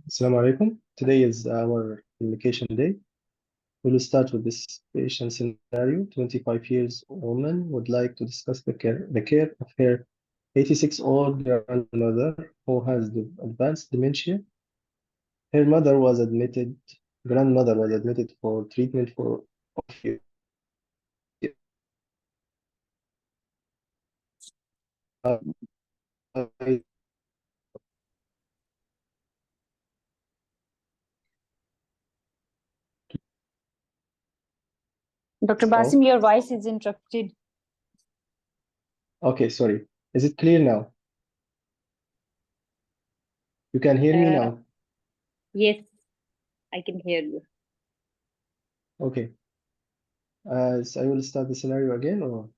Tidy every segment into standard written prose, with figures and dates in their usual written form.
Assalamu alaikum. Today is our communication day. We'll start with this patient scenario. 25 years woman would like to discuss the care of her 86-old grandmother who has advanced dementia. Her grandmother was admitted for treatment for UTI. Dr. Oh, Basim, your voice is interrupted. okay, sorry. Is it clear now? You can hear me Uh, now? yes, I can hear you. Okay. So I will start the scenario again, or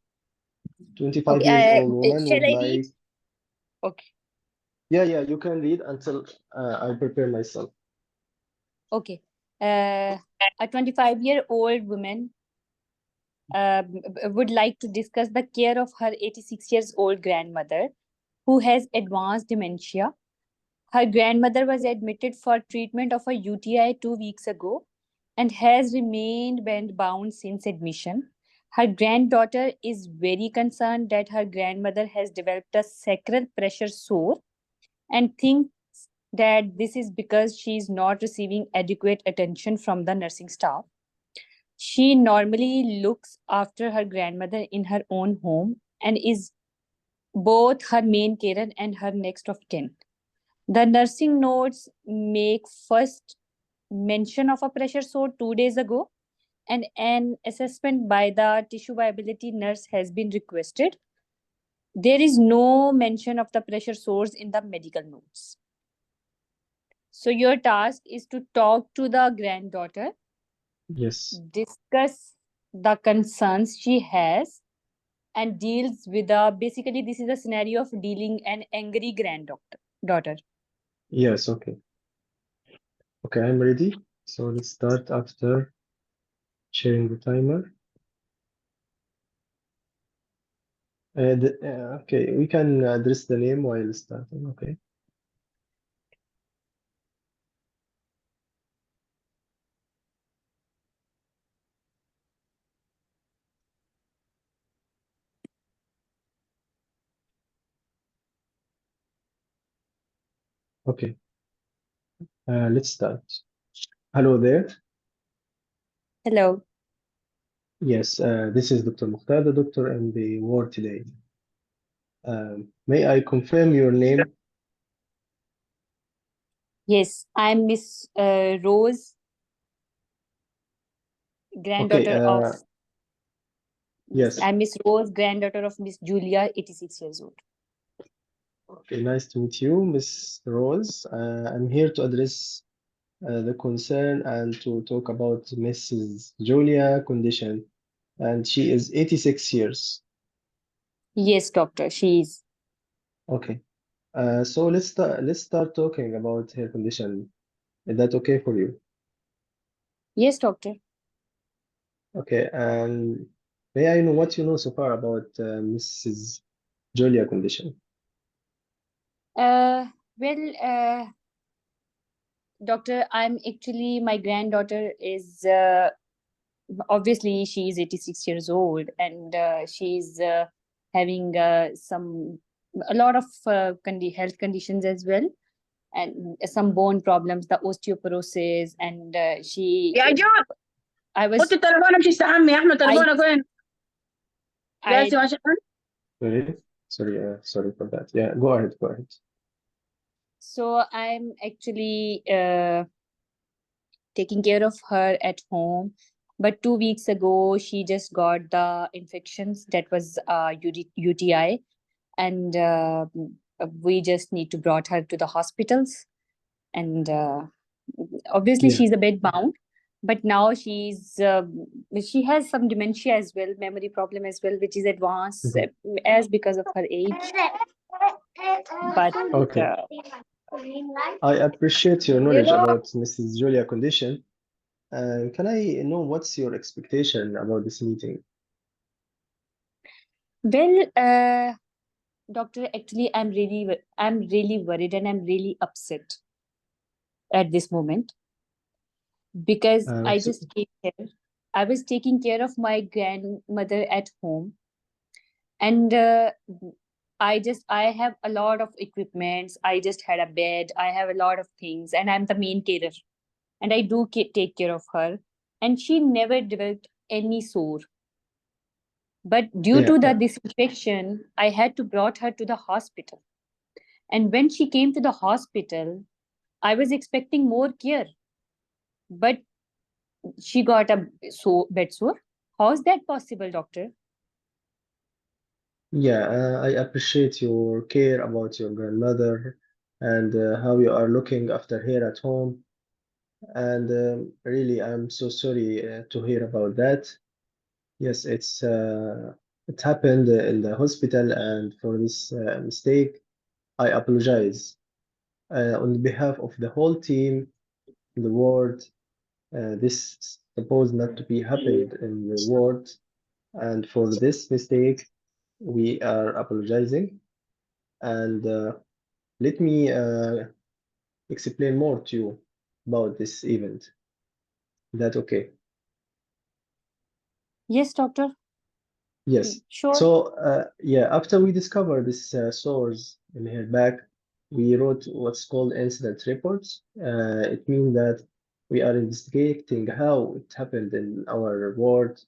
25 Okay, years old woman shall would I read? like. Okay, Yeah, you can read until I prepare myself. okay. A 25-year-old woman would like to discuss the care of her 86 years old grandmother who has advanced dementia. Her grandmother was admitted for treatment of a UTI 2 weeks ago and has remained bed bound since admission. Her granddaughter is very concerned that her grandmother has developed a sacral pressure sore and thinks that this is because she is not receiving adequate attention from the nursing staff. She normally looks after her grandmother in her own home and is both her main carer and her next of kin. The nursing notes make first mention of a pressure sore 2 days ago, and an assessment by the tissue viability nurse has been requested. There is no mention of the pressure sores in the medical notes. So, your task is to talk to the granddaughter, Yes. discuss the concerns she has, and deals with a basically, this is a scenario of dealing an angry granddaughter. Yes, okay. Okay, I'm ready. So let's start after sharing the timer. Okay, we can address the name while starting. Okay. Okay. Let's start. Hello there. Hello. Yes, this is Dr. Mukhtar, the doctor in the ward today. May I confirm your name? Yes, I'm Miss Rose, Okay. granddaughter of. Yes, Yes. I'm Miss Rose, granddaughter of Miss Julia, 86 years old. Okay, nice to meet you, Miss Rose. I'm here to address the concern and to talk about Mrs. Julia condition, and she is 86 years. Yes, doctor, she is. Okay. So let's start talking about her condition. Is that okay for you? Yes, doctor. Okay. And may I know what you know so far about Mrs. Julia condition? Uh, well, doctor, I'm actually, my granddaughter is obviously she is 86 years old and she's having some a lot of health conditions as well, and some bone problems, the osteoporosis, and يا جود I حط was التليفون امشي استحمي يا احمد I تليفونك وين؟ I جالس ماشي. Sorry, sorry for that. Yeah, go ahead, go ahead. so I'm actually taking care of her at home, but 2 weeks ago she just got the infections that was UTI, and we just need to brought her to the hospitals, and obviously Yeah. she's a bit bound, but now she has some dementia as well, memory problem as well, which is advanced Mhm. as because of her age, but Okay. uh, I appreciate your knowledge about Mrs. Julia condition. Can I know what's your expectation about this meeting? well, doctor, actually I'm really worried and I'm really upset. at this moment because I So, just came here. I was taking care of my grandmother at home, and I have a lot of equipments. I just had a bed. I have a lot of things, and I'm the main carer, and I do take care of her. And she never developed any sore. But due yeah, to the this infection, I had to brought her to the hospital. And when she came to the hospital, I was expecting more care, but she got a bed sore. How's that possible, doctor? yeah, I appreciate your care about your grandmother and how you are looking after her at home. And really, I'm so sorry to hear about that. Yes, it happened in the hospital, and for this mistake, I apologize. On behalf of the whole team in the ward, this is supposed not to be happened in the ward, and for this mistake, we are apologizing. And let me explain more to you about this event. Is that okay? Yes, doctor. Yes. Sure. So, yeah, after we discovered this sores in her back, we wrote what's called incident reports. It means that we are investigating how it happened in our ward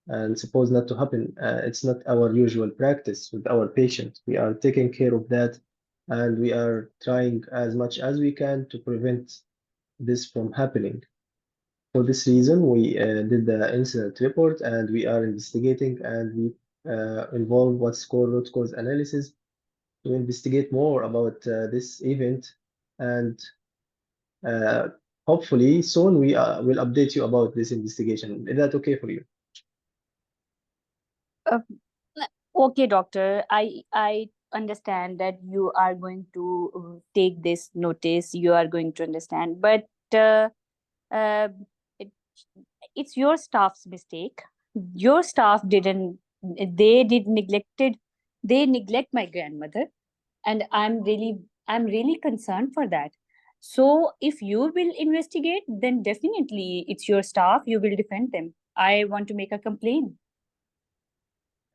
and supposed not to happen. It's not our usual practice with our patients. We are taking care of that, and we are trying as much as we can to prevent this from happening. For this reason, we did the incident report and we are investigating and we involve what's called root cause analysis to investigate more about this event. And uh, hopefully soon we will update you about this investigation. Is that okay for you? Uh, okay, doctor. I understand that you are going to take this notice. You are going to understand, but uh, it, it's your staff's mistake. Your staff didn't. They did neglected. They neglect my grandmother, and I'm really concerned for that. So if you will investigate, then definitely it's your staff. You will defend them. I want to make a complaint.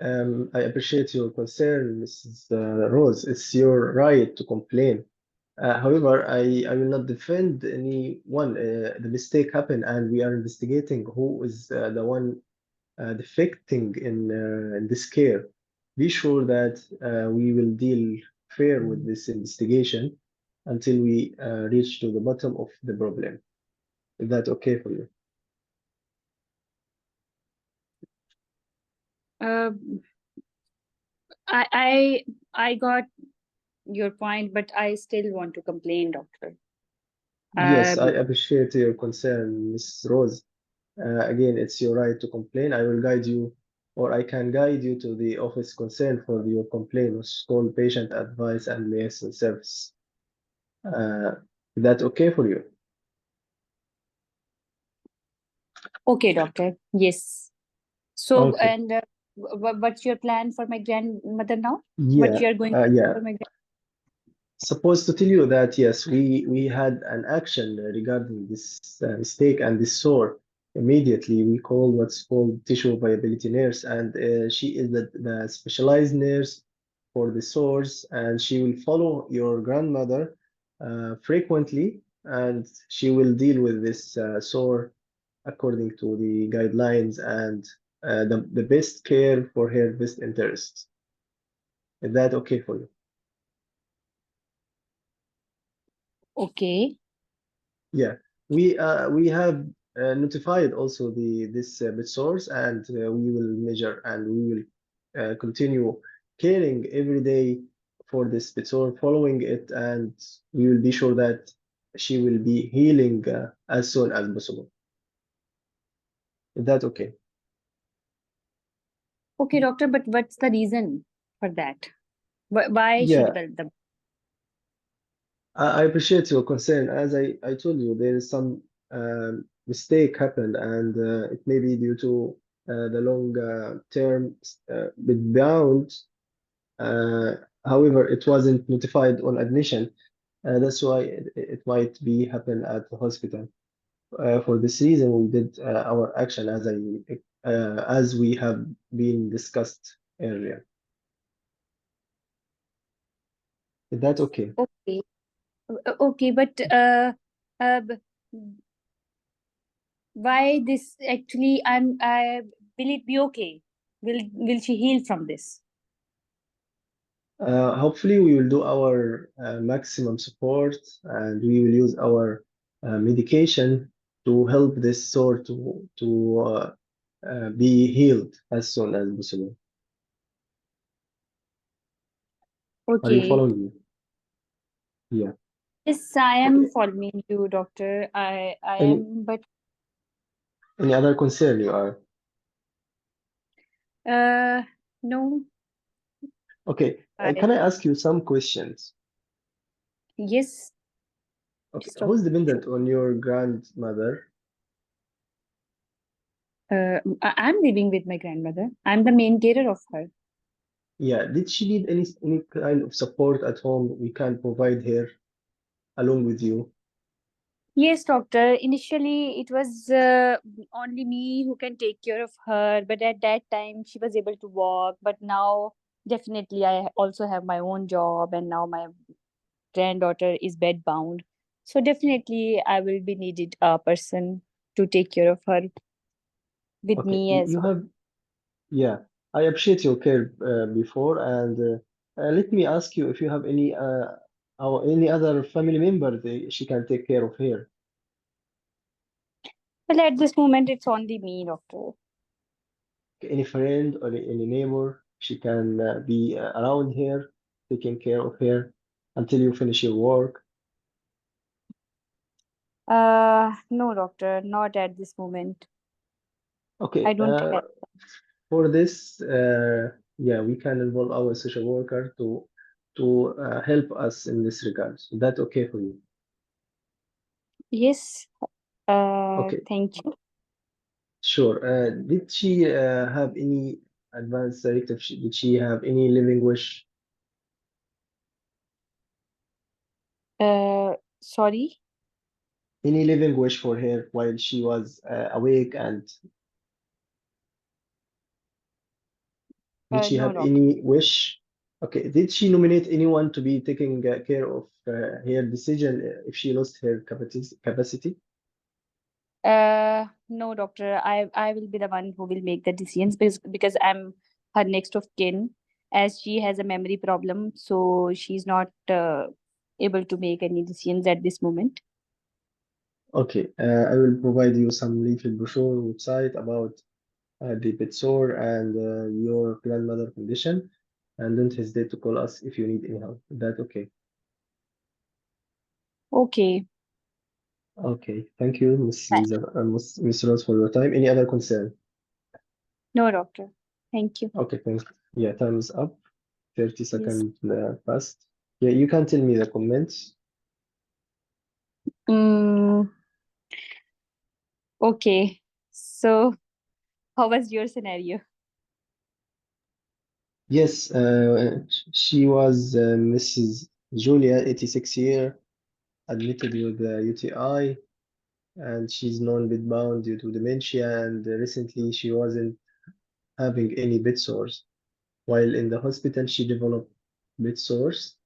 I appreciate your concern, Mrs. Rose. It's your right to complain. However, I will not defend anyone. The mistake happened, and we are investigating who is the one defecting in this care. Be sure that we will deal fair with this investigation until we reach to the bottom of the problem. Is that okay for you? Uh, I I I got your point, but I still want to complain, doctor. Yes, I Um, appreciate your concern, Miss Rose. Again, it's your right to complain. I will guide you, or I can guide you to the office concerned for your complaint, which is called Patient Advice and Liaison Service. Uh, is that okay for you? okay, doctor. Yes. So, Okay. and what's your plan for my grandmother now? What Yeah, you are going to do yeah. for my Supposed to tell you that yes, we had an action regarding this mistake and this sore. Immediately, we called what's called tissue viability nurse, and she is the specialized nurse for the sores, and she will follow your grandmother frequently, and she will deal with this sore according to the guidelines and the best care for her best interests. Is that okay for you? Okay. Yeah, we have notified also the this bit source, and we will measure and we will continue caring every day for this bit source, following it, and we will be sure that she will be healing as soon as possible. Is that okay? Okay, doctor, but what's the reason for that? Why she Yeah, developed the I appreciate your concern. As I told you, there is some mistake happened, and it may be due to the long term bound. Uh, However, it wasn't notified on admission. That's why it might be happen at the hospital. For this reason, we did our action as we have been discussed earlier. Is that okay? Okay. Okay, but b- why this actually? Will it be okay? Will she heal from this? Hopefully, we will do our maximum support and we will use our medication to help this sore to be healed as soon as possible. Are you Okay. following me? Yeah. Yes, I am Okay. following you, doctor. I Any am, but any other concern you are? uh, no. Okay. I Can I ask you some questions? Yes, Okay. please, Who's doctor. dependent on your grandmother? I'm living with my grandmother. I'm the main carer of her. Yeah. Did she need any kind of support at home we can provide her along with you? Yes, doctor. Initially, it was only me who can take care of her, but at that time, she was able to walk. But now, definitely, I also have my own job, and now my granddaughter is bedbound. So, definitely, I will be needed a person to take care of her with Okay. me as You well. have Yeah, I appreciate your care before, and let me ask you if you have any other family member she can take care of her. Well, at this moment, it's only me, doctor. Any friend or any neighbor she can be around here, taking care of her until you finish your work. No, doctor, not at this moment. I Okay, don't have. for this, yeah, we can involve our social worker to help us in this regard. Is that okay for you? Yes. Okay. Thank you. Sure. Did she have any advanced directive? Did she have any living wish? Sorry. Any living wish for her while she was awake? And did she No, have doctor. any wish? Okay. Did she nominate anyone to be taking care of her decision if she lost her capacity? No, doctor. I will be the one who will make the decisions because I'm her next of kin, as she has a memory problem, so she's not able to make any decisions at this moment. Okay. I will provide you some leaflet brochure website about the pet sore and your grandmother condition. And don't hesitate to call us if you need any help. Is that okay? Okay. Okay, thank you, Miss Bye. Lisa and Miss Rose for your time. Any other concern? No, doctor. Thank you. Okay, thanks. Yeah, time is up. 30 Yes. seconds passed. Yeah, you can tell me the comments. Mm, okay. So, how was your scenario? Yes, she was Mrs. Julia, 86 year, admitted with UTI, and she's non-bedbound due to dementia, and recently she wasn't having any bed sores. While in the hospital, she developed bed sores,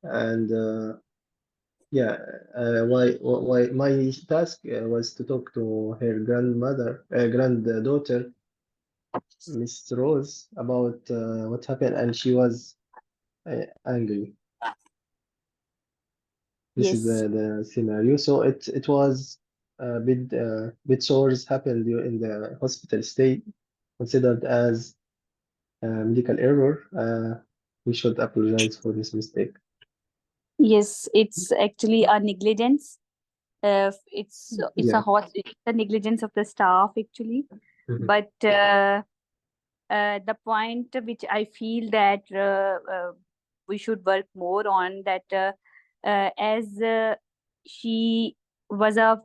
and yeah, why my task was to talk to her granddaughter, Miss Rose, about what happened, and she was angry. This is Yes. the scenario. So it was bit sores happened in the hospital stay, considered as medical error. We should apologize for this mistake. Yes, it's actually a negligence. It's Yeah. it's a negligence of the staff actually. Mhm. But the point which I feel that we should work more on that as she was a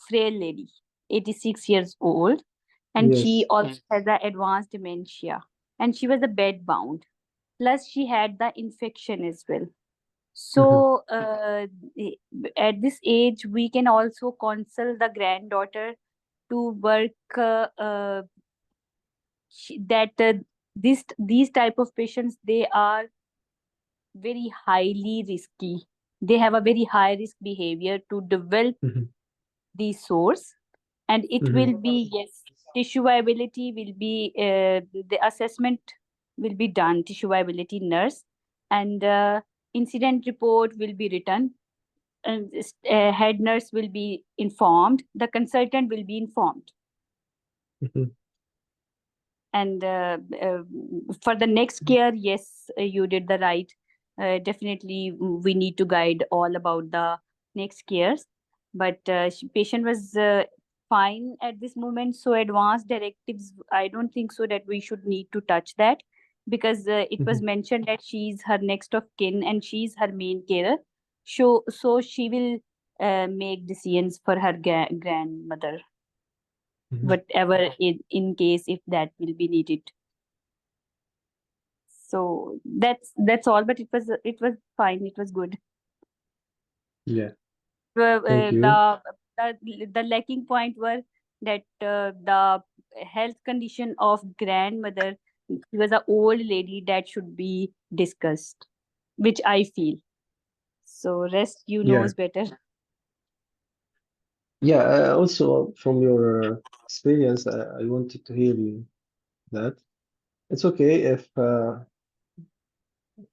frail lady, 86 years old, and she Yes. also has the advanced dementia, and she was a bed bound. Plus, she had the infection as well. So at this age, we can also counsel the granddaughter to work that these type of patients, they are very highly risky. They have a very high risk behavior to develop Mhm. these sores, and it Mhm. will be, yes, tissue viability will be the assessment will be done, tissue viability nurse, and incident report will be written, and head nurse will be informed, the consultant will be informed, Mhm. and for the next care, yes, you did the right. Definitely we need to guide all about the next cares, but patient was fine at this moment, so advanced directives, I don't think so that we should need to touch that, because it was Mhm. mentioned that she's her next of kin and she's her main carer, so she will make decisions for her grandmother, Mhm. whatever in case if that will be needed. So that's all, but it was fine, it was good. Yeah. Uh, Thank uh, you. the the lacking point were that the health condition of grandmother, she was an old lady, that should be discussed, which I feel. So rest you Yeah. knows better. Yeah. Also, from your experience, I wanted to hear you that it's okay if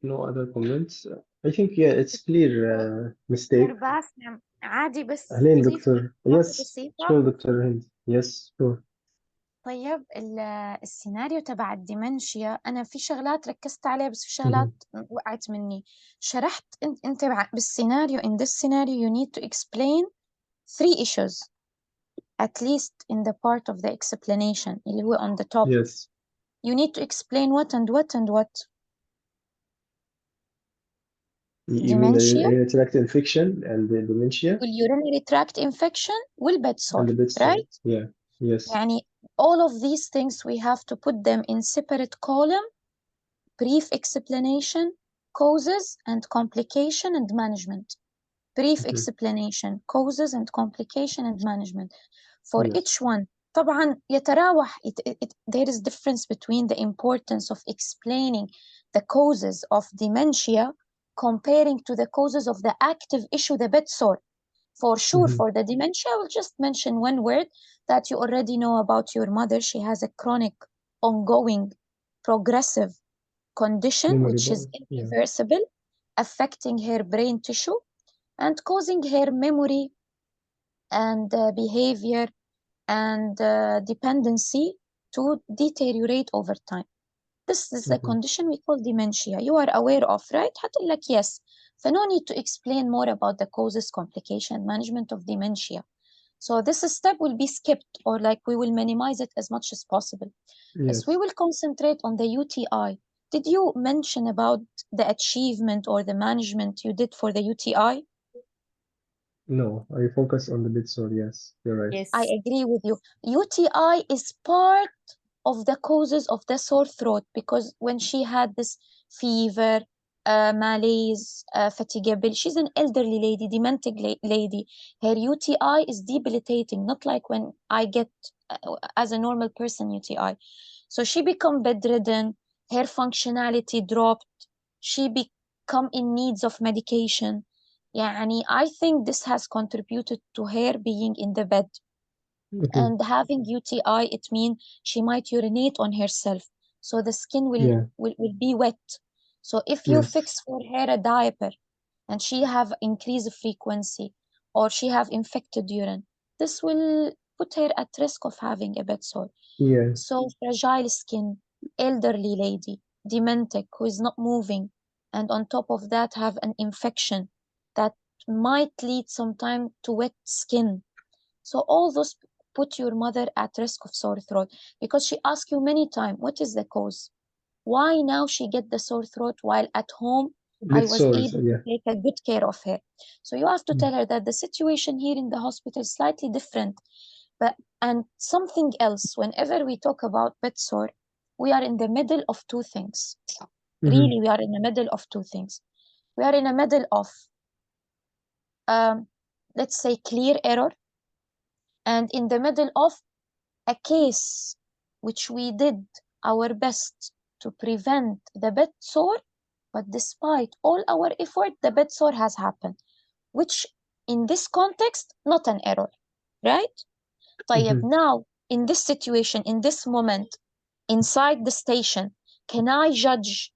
no other comments. I think, yeah, it's clear دكتور mistake. باسم عادي بس أهلين أضيف دكتور. نقطة Yes. بسيطة. Sure, دكتور هند. Yes, sure. طيب السيناريو تبع الديمنشيا أنا في شغلات ركزت عليها بس في Mhm. شغلات وقعت مني. شرحت أنت بالسيناريو in this scenario you need to explain 3 issues at least in the part of the explanation اللي هو on the top. Yes. You need to explain what and what and what. You mean the Dementia, urinary tract infection and the dementia urinary tract infection والبed and sore, the bed sore. right? Yeah. Yes. يعني all of these things we have to put them in separate column: brief explanation, causes and complication and management. Brief Mhm. explanation, causes and complication and management. For Yes. each one طبعا يتراوح there is difference between the importance of explaining the causes of dementia comparing to the causes of the active issue, the bed sore. For sure, Mhm. for the dementia, I will just mention one word that you already know about your mother. She has a chronic, ongoing, progressive condition Memory which is ball. Yeah. irreversible, affecting her brain tissue and causing her memory and behavior and dependency to deteriorate over time. This is the Mhm. condition we call dementia. You are aware of, right? حتقول لك yes. فno need to explain more about the causes, complication, management of dementia. So this step will be skipped, or like we will minimize it as much as possible. As we Yes. will concentrate on the UTI. Did you mention about the achievement or the management you did for the UTI? No, I focus on the bed sore. Yes, you're right. Yes. I agree with you. UTI is part of the causes of the sore throat because when she had this fever, malaise, fatigable, she's an elderly lady, demented lady. Her UTI is debilitating, not like when I get as a normal person UTI. So she become bedridden, her functionality dropped, she become in needs of medication. يعني I think this has contributed to her being in the bed. Mhm. And having UTI, it means she might urinate on herself. So the skin Yeah. will be wet. So if you Yes. fix for her a diaper and she have increased frequency or she have infected urine, this will put her at risk of having a bed sore. Yeah. So fragile skin, elderly lady, dementic, who is not moving, and on top of that have an infection that might lead sometime to wet skin. So all those put your mother at risk of sore throat because she asked you many times, what is the cause? Why now she get the sore throat while at home I Bed was sores. able to Yeah. take a good care of her. So you have to Mm. tell her that the situation here in the hospital is slightly different. But and something else, whenever we talk about bed sore, we are in the middle of two things. Mhm. Really, we are in the middle of two things. we are in the middle of, let's say, clear error, and in the middle of a case which we did our best to prevent the bed sore, but despite all our effort, the bed sore has happened, which in this context, not an error, right? طيب, now, in this situation, in this moment, inside the station, can I judge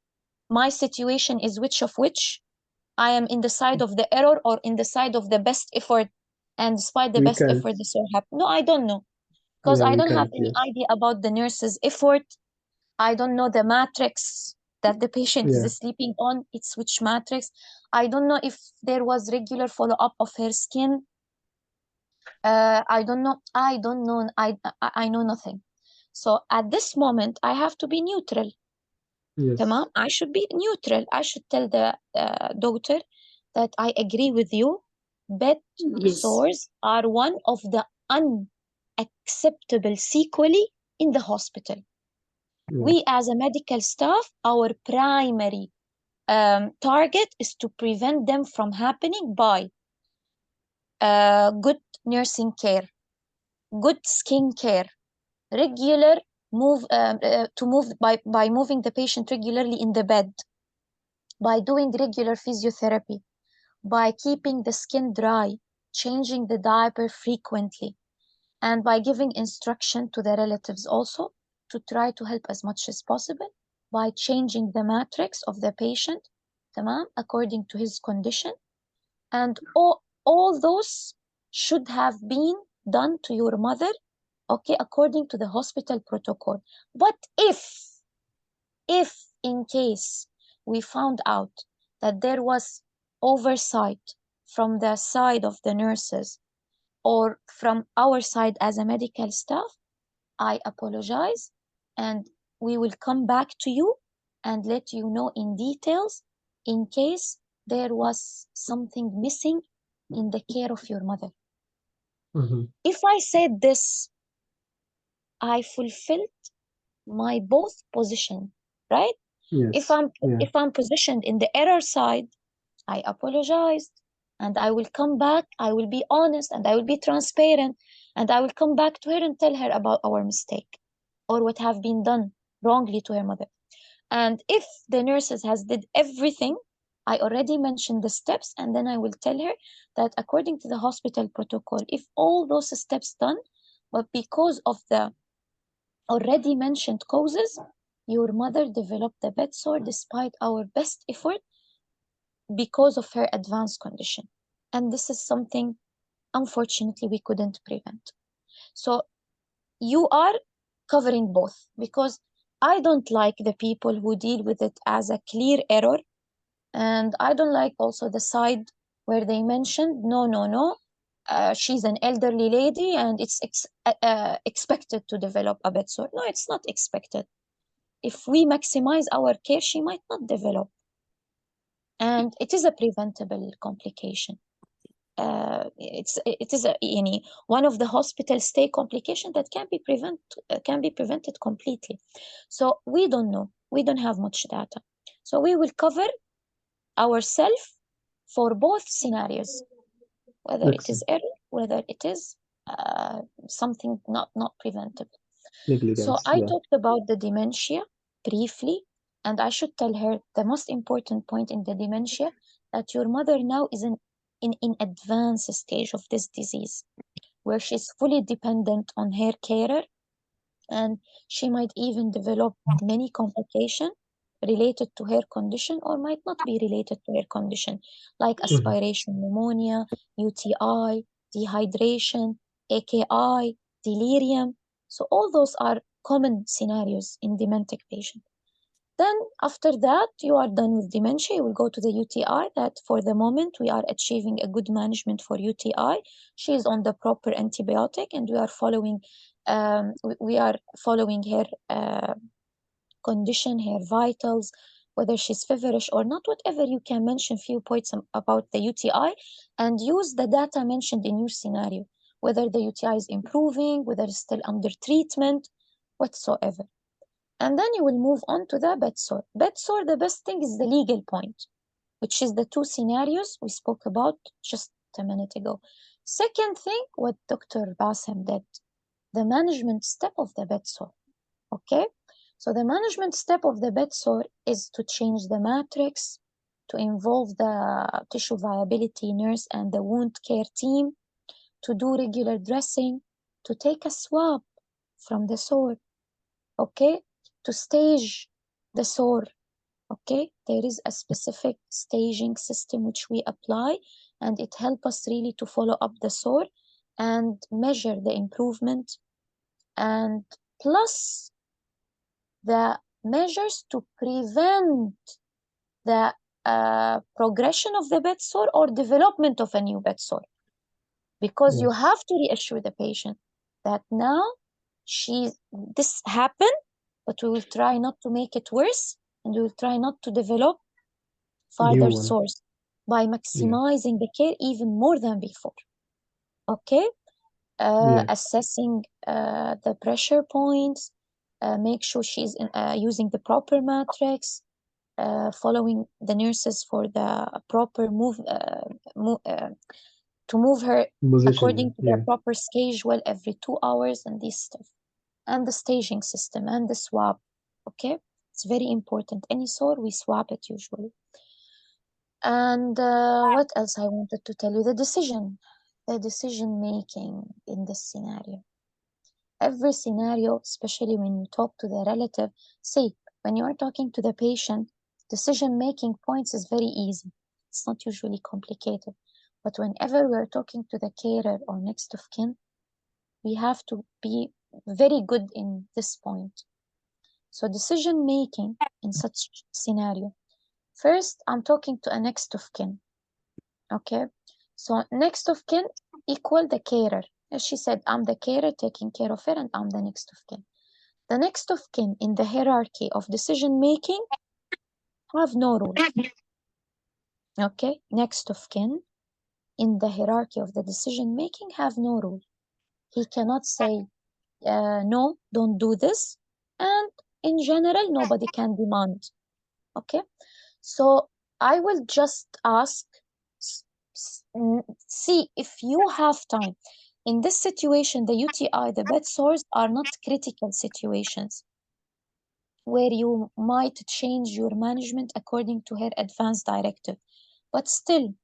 my situation is which of which? I am in the side of the error or in the side of the best effort, and despite the We best can't. effort, this will happen? No, I don't know, because Yeah, I we don't have can't. any Yes. idea about the nurse's effort. I don't know the matrix that the patient Yeah. is sleeping on. It's which matrix. I don't know if there was regular follow-up of her skin. I don't know. I know nothing. So at this moment, I have to be neutral. Yes. تمام? I should be neutral. I should tell the doctor that I agree with you. Bed sores are one of the unacceptable sequelae in the hospital. Yeah. We as a medical staff, our primary target is to prevent them from happening by good nursing care, good skin care, regular by moving the patient regularly in the bed, by doing regular physiotherapy, by keeping the skin dry, changing the diaper frequently, and by giving instruction to the relatives also to try to help as much as possible by changing the matrix of the patient, تمام, according to his condition. And all those should have been done to your mother, okay, according to the hospital protocol. But if in case we found out that there was oversight from the side of the nurses or from our side as a medical staff, I apologize, and we will come back to you and let you know in details in case there was something missing in the care of your mother. If I said this, I fulfilled my both position, right? Yes. If I'm positioned in the error side, I apologized, and I will come back, I will be honest, and I will be transparent, and I will come back to her and tell her about our mistake or what have been done wrongly to her mother. And if the nurses has did everything, I already mentioned the steps, and then I will tell her that according to the hospital protocol, if all those steps done, but because of the already mentioned causes, your mother developed the bed sore despite our best effort because of her advanced condition. And this is something, unfortunately, we couldn't prevent. So you are covering both, because I don't like the people who deal with it as a clear error. And I don't like also the side where they mentioned, no, she's an elderly lady and it's expected to develop a bed sore. No, it's not expected. If we maximize our care, she might not develop. And it is a preventable complication. It is one of the hospital stay complication that can be prevented completely. So we don't know. We don't have much data. So we will cover ourselves for both scenarios, whether it is error, whether it is something not preventable. Negligence. So I talked about the dementia briefly, and I should tell her the most important point in the dementia, that your mother now is in advanced stage of this disease, where she's fully dependent on her carer, and she might even develop many complications related to her condition or might not be related to her condition, like aspiration pneumonia, UTI, dehydration, AKI, delirium. So all those are common scenarios in dementic patients. Then after that, you are done with dementia, you will go to the UTI, that for the moment we are achieving a good management for UTI. She is on the proper antibiotic, and we are following her condition, her vitals, whether she's feverish or not, whatever. You can mention few points about the UTI and use the data mentioned in your scenario, whether the UTI is improving, whether it's still under treatment, whatsoever. And then you will move on to the bed sore. Bed sore, the best thing is the legal point. which is the two scenarios we spoke about just a minute ago. Second thing, what Dr. Bassem did, the management step of the bed sore. Okay, so the management step of the bed sore is to change the matrix, to involve the tissue viability nurse and the wound care team, to do regular dressing, to take a swab from the sore, okay, to stage the sore, okay. There is a specific staging system which we apply, and it helps us really to follow up the sore and measure the improvement, and plus the measures to prevent the progression of the bed sore or development of a new bed sore. Because you Yes. have to reassure the patient that now this happened, but we will try not to make it worse, and we will try not to develop New further one. sores by maximizing the care even more than before. Okay, Yeah. assessing the pressure points, make sure she's using the proper matrix, following the nurses for the proper to move her according Position. to their Yeah. proper schedule every 2 hours and this stuff. And the staging system and the swab. Okay, it's very important. Any sore, we swab it usually. And what else I wanted to tell you? The decision making in this scenario. Every scenario, especially when you talk to the relative, see, when you are talking to the patient, decision making points is very easy. It's not usually complicated. But whenever we are talking to the carer or next of kin, we have to be very good in this point. So decision making in such scenario. First, I'm talking to a next of kin. Okay, so next of kin equal the carer. As she said, I'm the carer taking care of her, and I'm the next of kin. The next of kin in the hierarchy of decision making have no role. Okay, next of kin in the hierarchy of the decision making have no role. He cannot say, no, don't do this. And in general, nobody can demand. Okay, so I will just ask, see if you have time. In this situation, the UTI, the bed sores are not critical situations where you might change your management according to her advanced directive. But still,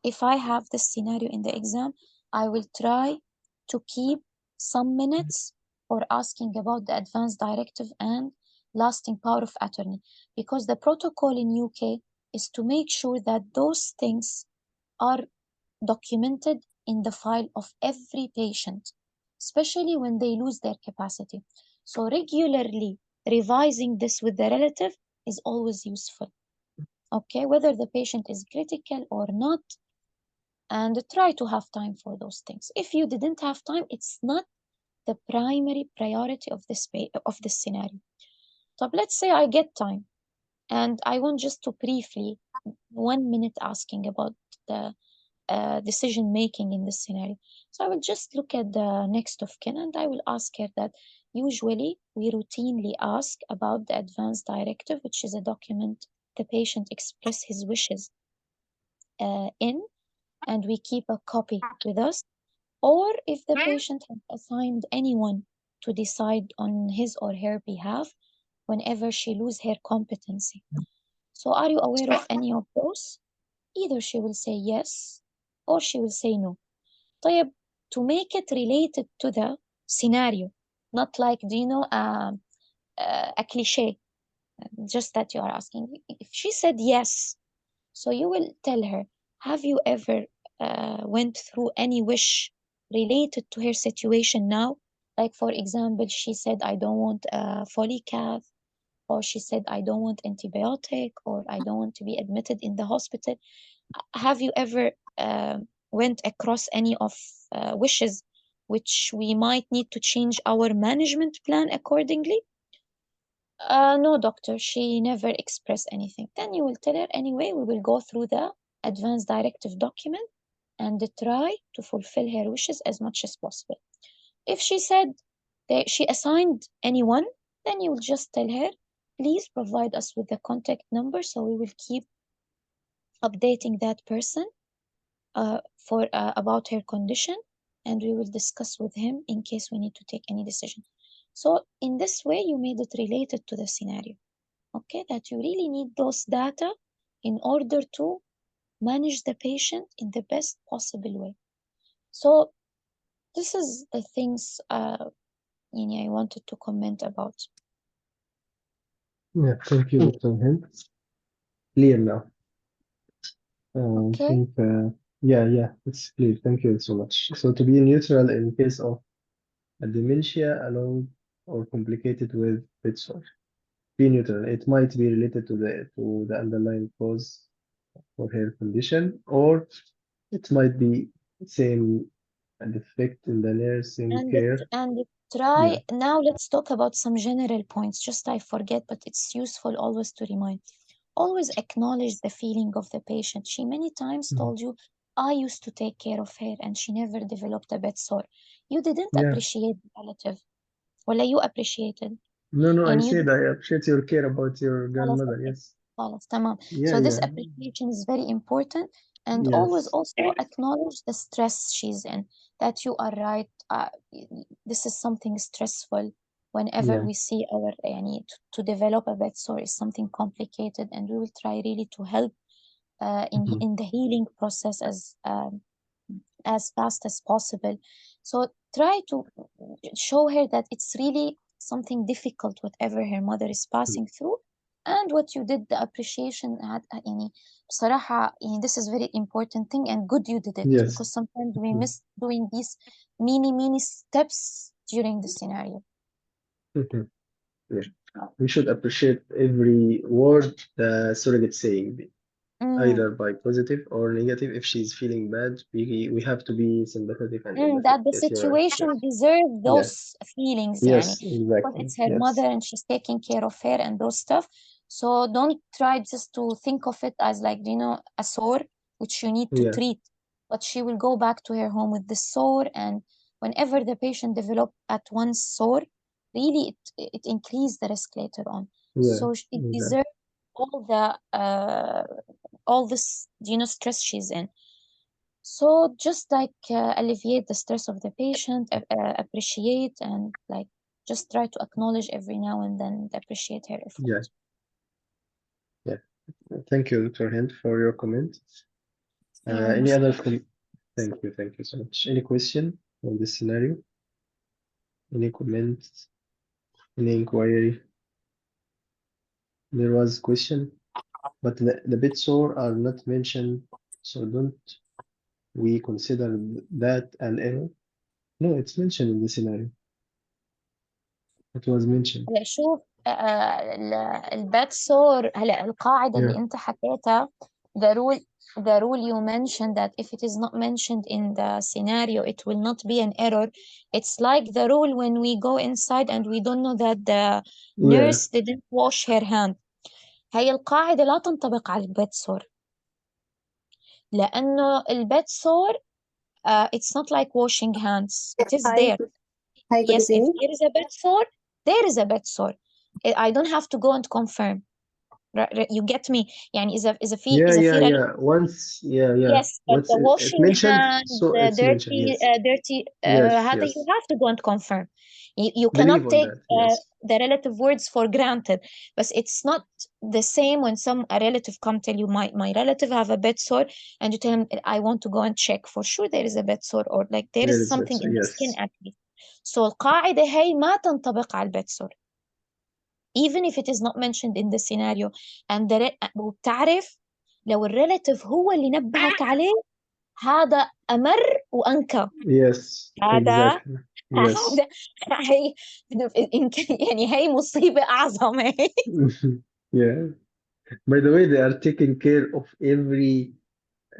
if I have this scenario in the exam, I will try to keep some minutes for asking about the advanced directive and lasting power of attorney, because the protocol in UK is to make sure that those things are documented in the file of every patient, especially when they lose their capacity. So regularly revising this with the relative is always useful. Okay, whether the patient is critical or not, and try to have time for those things. If you didn't have time, it's not the primary priority of this scenario. So let's say I get time, and I want just to briefly 1 minute asking about the decision making in this scenario. So I will just look at the next of kin, and I will ask her that usually we routinely ask about the advance directive, which is a document the patient express his wishes in, and we keep a copy with us. Or if the patient has assigned anyone to decide on his or her behalf whenever she loses her competency. So are you aware of any of those? Either she will say yes or she will say no. طيب, to make it related to the scenario, not like, do you know, a cliche, just that you are asking. If she said yes, so you will tell her, have you ever went through any wish related to her situation now? Like, for example, she said, I don't want a Foley cath, or she said, I don't want antibiotic, or I don't want to be admitted in the hospital. Have you ever went across any of wishes which we might need to change our management plan accordingly? No, doctor, she never expressed anything. Then you will tell her, anyway, we will go through the advance directive document and try to fulfill her wishes as much as possible. If she said that she assigned anyone, then you will just tell her, please provide us with the contact number so we will keep updating that person for about her condition, and we will discuss with him in case we need to take any decision. So in this way, you made it related to the scenario, okay? That you really need those data in order to manage the patient in the best possible way. So this is the things I wanted to comment about. Yeah, thank you, Dr. Hind. Clear now. I Okay. think, yeah, it's clear. Thank you so much. So to be neutral in case of a dementia along or complicated with bedsore. Be neutral. It might be related to the underlying cause for her condition, or it might be same defect in the nursing care. And try Yeah. now. Let's talk about some general points. Just I forget, but it's useful always to remind. Always acknowledge the feeling of the patient. She many times Mhm. told you, I used to take care of her and she never developed a bed sore. You didn't Yeah. appreciate the relative. Well, you appreciated. No, I And you said I appreciate your care about your خلاص grandmother. okay. Yes. خلاص تمام. Yeah, So this yeah. appreciation is very important, and always Yes. also acknowledge the stress she's in, that you are right. This is something stressful. Whenever Yeah. we see our need to develop a bed sore is something complicated, and we will try really to help Mhm. in the healing process as fast as possible. So try to show her that it's really something difficult, whatever her mother is passing through, and what you did, the appreciation يعني بصراحة this is very important thing, and good you did it, Yes. because sometimes we Mhm. miss doing these mini steps during the scenario. Mhm. Yeah. We should appreciate every word the surrogate saying, either by positive or negative. If she's feeling bad, we have to be sympathetic and empathetic. That the Yes, you're right. situation Yes. deserves those Yes. feelings Yes, because exactly. it's her Yes. mother and she's taking care of her and those stuff. So don't try just to think of it as like a sore which you need to Yeah. treat, but she will go back to her home with the sore, and whenever the patient develop at once sore, really it increase the risk later on. Yeah. So it Exactly. deserves all this stress she's in. So just like alleviate the stress of the patient, appreciate, and like just try to acknowledge every now and then and appreciate her effort. Yeah. Yeah. Thank you, Dr. Hind, for your comment. You're Any most other Thank you. Thank you so much. Any question on this scenario? Any comments? Any inquiry? There was question, but the bit sore are not mentioned, so don't we consider that an error? No, it's mentioned in the scenario. It was mentioned. هلا شوف الباد سور. هلا القاعدة اللي Yeah. انت حكيتها, the rule you mentioned that if it is not mentioned in the scenario it will not be an error. It's like the rule when we go inside and we don't know that the Yeah. nurse didn't wash her hand. هي القاعدة لا تنطبق على الباد سور، لأنه الباد سور it's not like washing hands. It is there. Hi, good Yes, if evening. there is a bed sore, there is a bed sore. I don't have to go and confirm. You get me? يعني إذا في Yeah. relative. Once, yeah. Yes, but Once the it washing mentioned, hands, so it's mentioned. dirty, Yes. dirty. Yes. هذا Yes. you have to go and confirm. You Believe cannot on take that. Yes. the relative words for granted. But it's not the same when a relative come tell you my relative have a bed sore, and you tell him I want to go and check for sure there is a bed sore, or like there There is is something it. in the Yes. skin at least. So القاعدة هي ما تنطبق على البed sore even if it is not mentioned in the scenario. And وبتعرف لو الريلاتيف هو اللي نبهك عليه هذا أمر وأنكى. Yes. هذا Exactly. Yes. هي يعني هي مصيبة أعظم هي. Yeah. By the way, they are taking care of every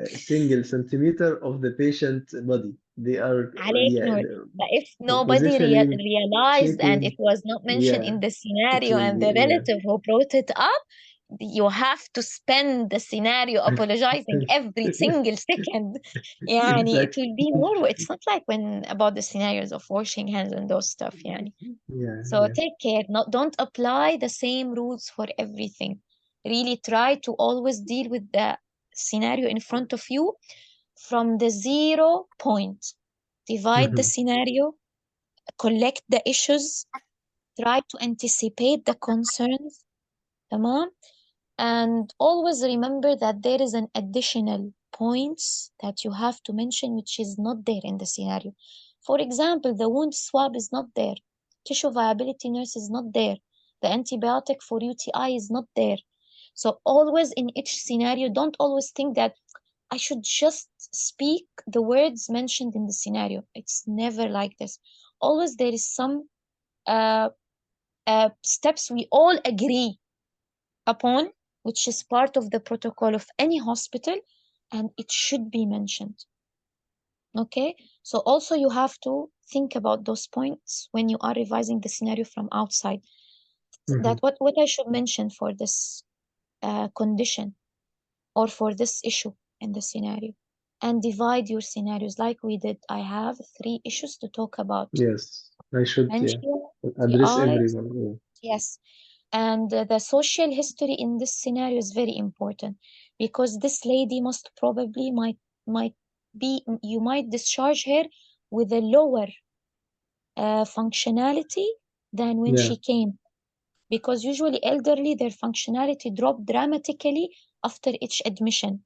single centimeter of the patient body. They are, عليك yeah, نور. But if nobody positioning, realized and checking. it was not mentioned Yeah, in the it scenario will and be, the yeah. relative who brought it up, you have to spend the scenario apologizing every single second. يعني it Exactly. will be more. It's not like when about the scenarios of washing hands and those stuff. يعني. So Yeah. take care. Don't apply the same rules for everything. Really try to always deal with the scenario in front of you from the 0 point. Divide the scenario, collect the issues, try to anticipate the concerns, تمام? And always remember that there is an additional points that you have to mention which is not there in the scenario. For example, the wound swab is not there. Tissue viability nurse is not there. The antibiotic for UTI is not there. So always in each scenario, don't always think that I should just speak the words mentioned in the scenario. It's never like this. Always there is some steps we all agree upon, which is part of the protocol of any hospital, and it should be mentioned. Okay, so also you have to think about those points when you are revising the scenario from outside. That what I should mention for this condition or for this issue in the scenario, and divide your scenarios like we did. I have 3 issues to talk about. Yes, I should Dementia, address UTI, everyone. yes. And the social history in this scenario is very important because this lady most probably might be, you might discharge her with a lower functionality than when Yeah. she came, because usually elderly, their functionality drop dramatically after each admission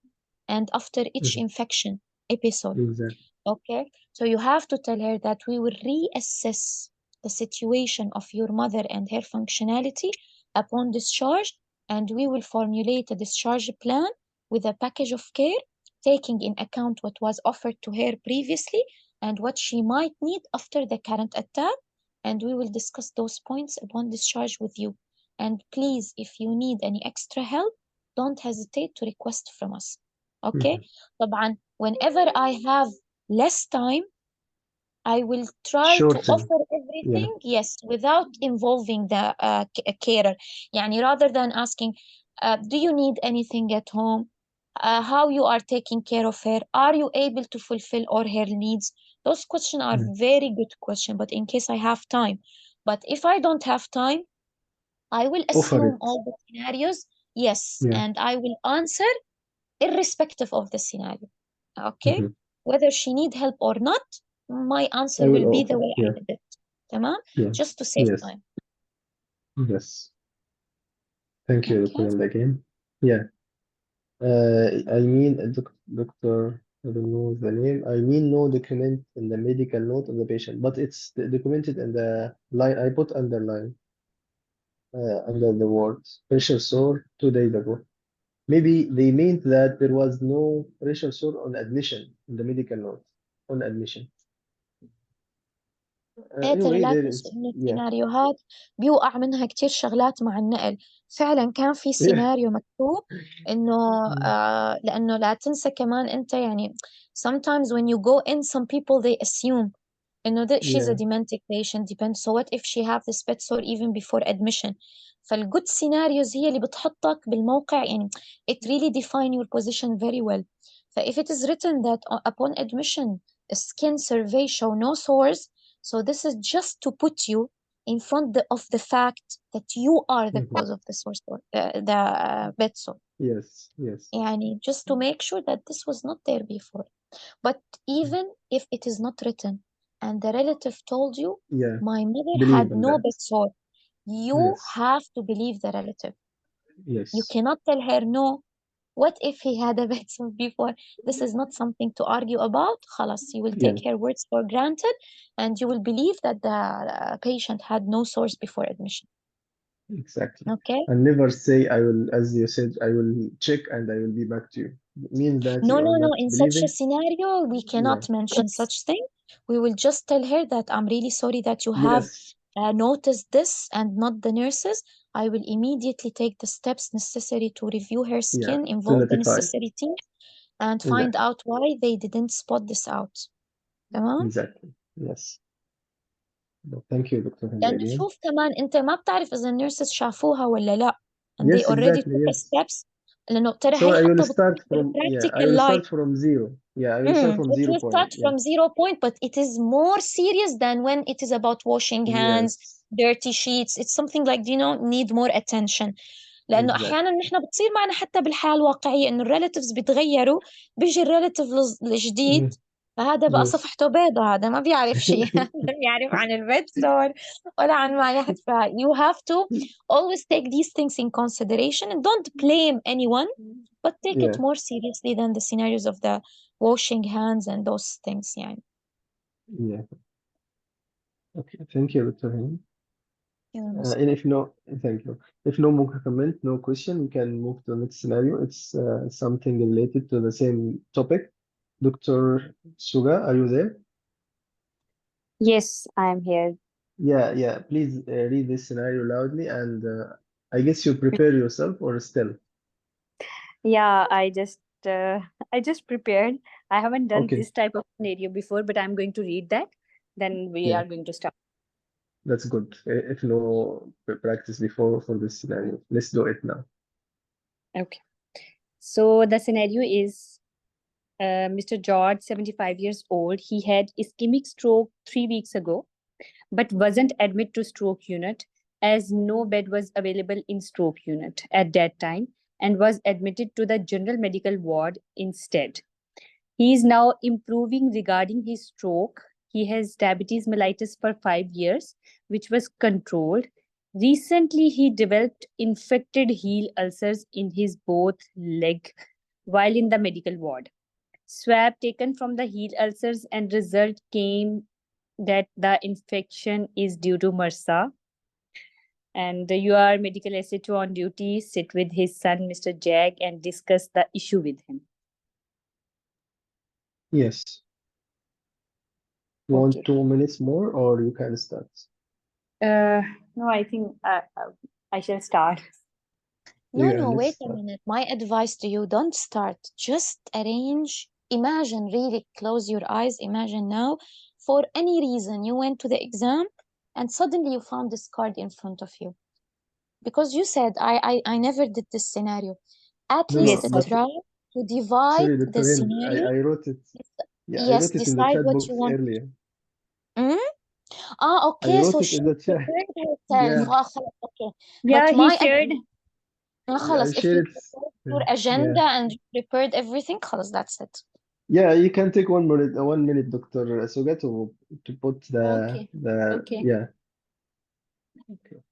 and after each infection episode. Exactly. Okay, so you have to tell her that we will reassess the situation of your mother and her functionality upon discharge, and we will formulate a discharge plan with a package of care, taking in account what was offered to her previously and what she might need after the current attack, and we will discuss those points upon discharge with you. And please, if you need any extra help, don't hesitate to request from us. Okay, طبعا whenever I have less time, I will try to Shorten. offer everything, yes, without involving the carer. يعني rather than asking, do you need anything at home? How you are taking care of her? Are you able to fulfill all her needs? Those questions are very good questions, but in case I have time. But if I don't have time, I will Offer assume it. all the scenarios, yes, Yeah. and I will answer irrespective of the scenario. Okay, whether she need help or not, my answer I will will be the offer. way I did it. تمام? Yeah. Just to save Yes. time. Yes. Thank you, Okay. Dr. again. Yeah. I mean, doctor, I don't know the name. I mean, no document in the medical note of the patient, but it's documented in the line. I put underline under the words pressure sore 2 days ago. Maybe they meant that there was no pressure sore on admission in the medical note on admission. ترى Anyway, لا there تنسوا is إنه yeah السيناريوهات بيوقع منها كتير شغلات مع النقل. فعلا كان في سيناريو مكتوب إنه لأنه لا تنسى كمان أنت يعني sometimes when you go in, some people they assume إنه she's a yeah dementic patient, depends. So what if she have this bed sore even before admission? فالgood scenarios هي اللي بتحطك بالموقع يعني it really define your position very well. if it is written that upon admission a skin survey show no sores, so this is just to put you in front of the fact that you are the cause of the sore, the bed sore. yes يعني just to make sure that this was not there before. But even if it is not written and the relative told you, yeah my mother believe had in no that. bed sore, you Yes. have to believe the relative. Yes. You cannot tell her no. What if he had a bed sore before? This is not something to argue about. خلاص, you will take her words for granted and you will believe that the patient had no sores before admission. Exactly. Okay? And never say I will, as you said, I will check and I will be back to you. It means that No, you no, are no. not In such believing. a scenario, we cannot mention such thing. We will just tell her that I'm really sorry that you have Yes. noticed this and not the nurses. I will immediately take the steps necessary to review her Yeah. skin, To involve the notify. necessary teams, and find Exactly. out why they didn't spot this out. تمام؟ Exactly. Yes. Well, thank you, Dr. Hindi لأنه again. شوف كمان أنت ما بتعرف إذا النيرسز شافوها ولا لا. And they Yes, already exactly. took a Yes. steps. لأنه ترى So هي I will حتى start بتصير from I practical will life. start from zero. Yeah, I will start from It 0 will point. start Yeah. from 0 point, but it is more serious than when it is about washing hands, Yes. dirty sheets. It's something like, need more attention. لأنه exactly. أحيانا نحن بتصير معنا حتى بالحياة الواقعية إنه الريلاتيفز بيتغيروا، بيجي الريلاتيف الجديد، Mhm. فهذا بقى Yes. صفحته بيضة، هذا ما بيعرف شيء لا بيعرف عن البيت فلور ولا عن ما يحد. ف you have to always take these things in consideration and don't blame anyone, but take it Yeah. more seriously than the scenarios of the washing hands and those things يعني. Yeah. Okay. Thank you, Dr. Hani. You're And if no, thank you. If no more comment, no question, we can move to the next scenario. It's something related to the same topic. Dr. Suga, are you there? Yes, I am here. Yeah. Please read this scenario loudly, and I guess you prepare yourself or still. Yeah, I just prepared. I haven't done Okay. this type of scenario before, but I'm going to read that. Then we Yeah, are going to start. that's good. If no practice before for this scenario, let's do it now. Okay. So the scenario is Mr. George, 75 years old. He had ischemic stroke 3 weeks ago, but wasn't admitted to stroke unit as no bed was available in stroke unit at that time, and was admitted to the general medical ward instead. He is now improving regarding his stroke. He has diabetes mellitus for 5 years, which was controlled. Recently, he developed infected heel ulcers in his both leg while in the medical ward. Swab taken from the heel ulcers and result came that the infection is due to MRSA. And your medical SHO on duty sit with his son, Mr. Jack, and discuss the issue with him. Yes. You want Okay. 2 minutes more, or you can start? No, I think I shall start. No, Yeah, no, let's wait a start. minute. My advice to you, don't start. Just arrange. Imagine, really close your eyes. Imagine now, for any reason, you went to the exam and suddenly you found this card in front of you. Because you said, I never did this scenario. At No, least Yes, but try to divide sorry, the Dr. Hind, scenario. I wrote it. Yeah, I Yes, wrote it in the decide chat what box you want. earlier. Hmm? I Okay, wrote so it she in the chat. prepared herself. Yeah, Okay. Yeah, But he my shared. I خلص, if you shared it. prepared your Yeah. agenda and you prepared everything, خلص, that's it. Yeah, you can take 1 minute, 1 minute, Dr. Suga, to put Okay. Okay. yeah. Okay.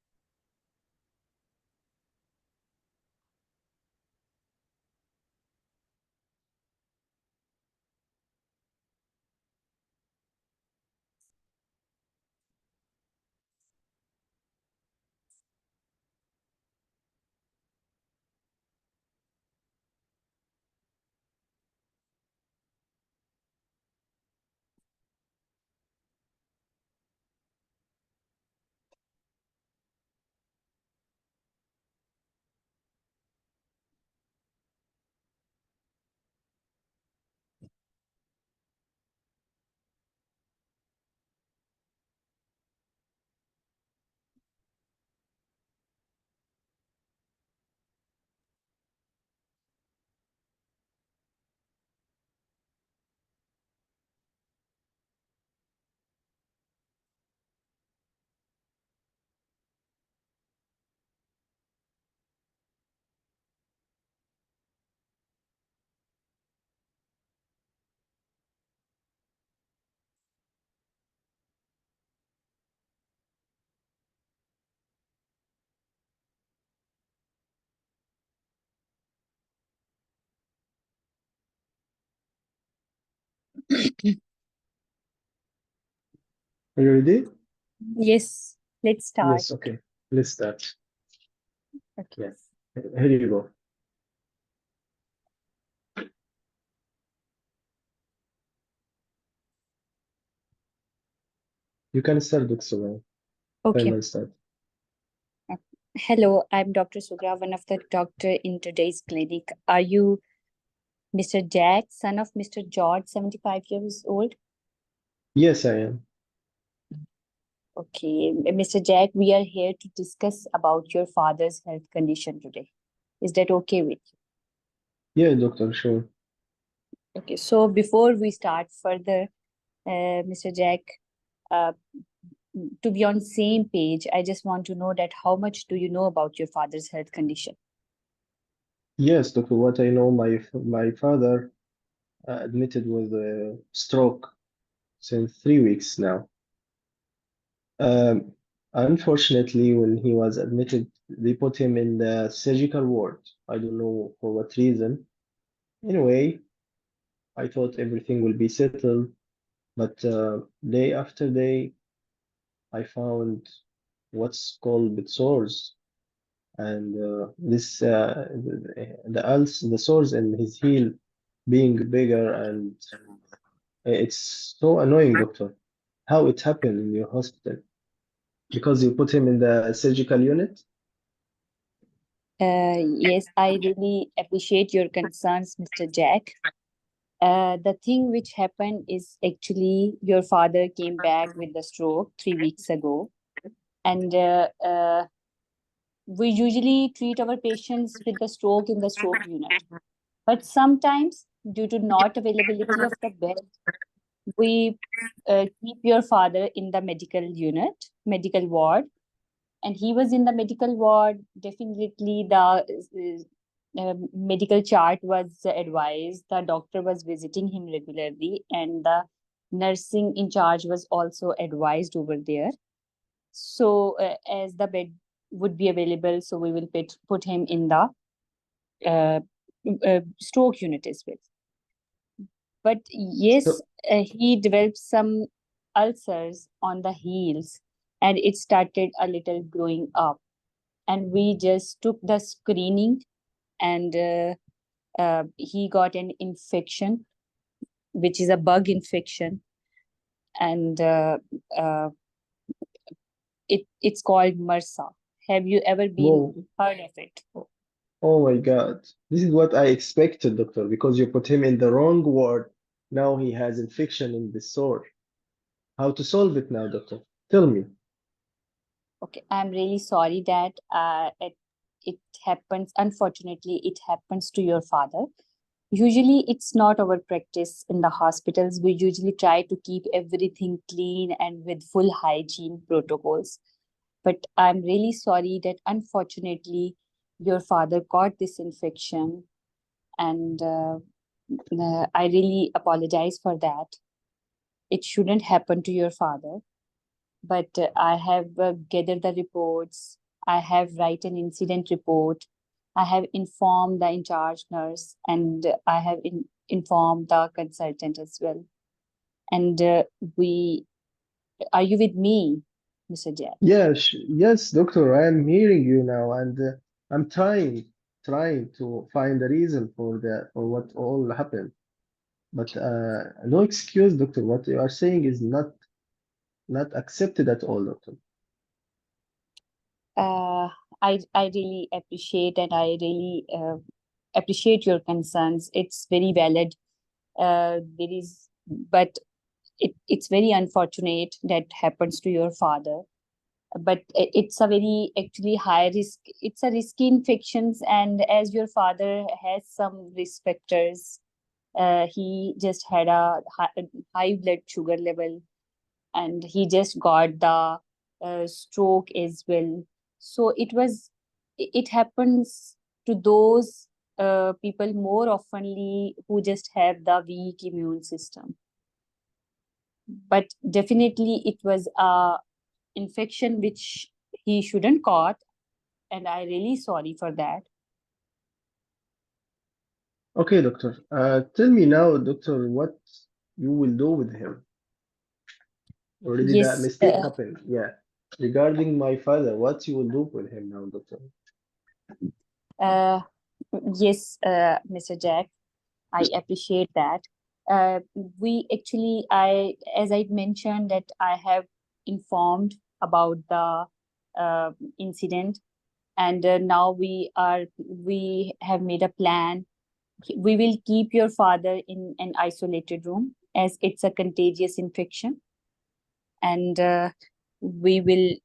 Are you ready? Yes, let's start. Yes, okay. Let's start. Okay. Yeah. Here you go. You can start, Dr. Suga. Okay. Timer start. Hello, I'm Dr. Sugra, one of the doctor in today's clinic. Are you Mr. Jack, son of Mr. George, 75 years old? Yes, I am. Okay, Mr. Jack, we are here to discuss about your father's health condition today. Is that okay with you? Yeah, doctor, sure. Okay, so before we start further, Mr. Jack, uh, to be on same page, I just want to know that how much do you know about your father's health condition? Yes, doctor, what I know, my father admitted with a stroke since 3 weeks now. Um, Unfortunately, when he was admitted, they put him in the surgical ward. I don't know for what reason. Anyway, I thought everything will be settled, but day after day, I found what's called the sores, and the sores in his heel being bigger, and it's so annoying, doctor, how it happened in your hospital because you put him in the surgical unit. Yes, I really appreciate your concerns, Mr. Jack. The thing which happened is actually your father came back with the stroke 3 weeks ago, and we usually treat our patients with the stroke in the stroke unit. But sometimes, due to not availability of the bed, we keep your father in the medical unit, medical ward, and he was in the medical ward. Definitely, the medical chart was advised. The doctor was visiting him regularly, and the nursing in charge was also advised over there. So, as the bed would be available, so we will put him in the uh, stroke unit as well. But yes, So, he developed some ulcers on the heels, and it started a little growing up. And we just took the screening, and he got an infection, which is a bug infection, and uh, it's called MRSA. Have you ever been whoa, heard of it? oh my God, this is what I expected, doctor, because you put him in the wrong ward. Now he has infection in the sore. How to solve it now, doctor? Tell me. Okay, I'm really sorry that it happens. Unfortunately, it happens to your father. Usually, it's not our practice in the hospitals. We usually try to keep everything clean and with full hygiene protocols. But I'm really sorry that unfortunately, your father got this infection, and I really apologize for that. It shouldn't happen to your father, but I have gathered the reports. I have write an incident report. I have informed the in charge nurse, and I have informed the consultant as well. And we are you with me, Mr. Jack? Yes, yes, doctor, I am hearing you now, and I'm trying to find the reason for for what all happened. But no excuse, doctor. What you are saying is not accepted at all, doctor. Uh, I really appreciate, and I really appreciate your concerns. It's very valid. There is, but it's very unfortunate that happens to your father. But it's a very actually high risk. It's a risky infections, and as your father has some risk factors, he just had a high blood sugar level, and he just got the stroke as well. So it happens to those people more oftenly who just have the weak immune system. But definitely it was a infection which he shouldn't caught, and I really sorry for that. Okay, doctor. Tell me now, doctor, what you will do with him. Already that Yes, mistake happened. Yeah. Regarding my father, what you will do with him now, doctor? uh, yes, Mr. Jack, I appreciate that. We actually, as I mentioned, that I have informed about the incident, and now we have made a plan. We will keep your father in an isolated room as it's a contagious infection, and we will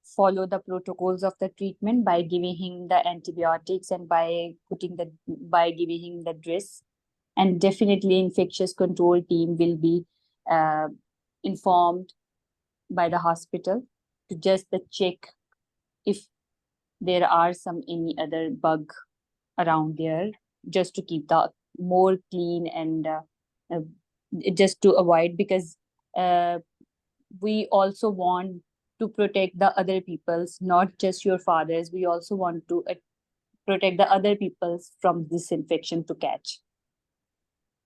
follow the protocols of the treatment by giving him the antibiotics and by giving him the dress. And definitely infectious control team will be uh, informed by the hospital to just check if there are any other bug around there, just to keep the more clean and uh, just to avoid, because we also want to protect the other people's, not just your father's. We also want to protect the other people's from this infection to catch.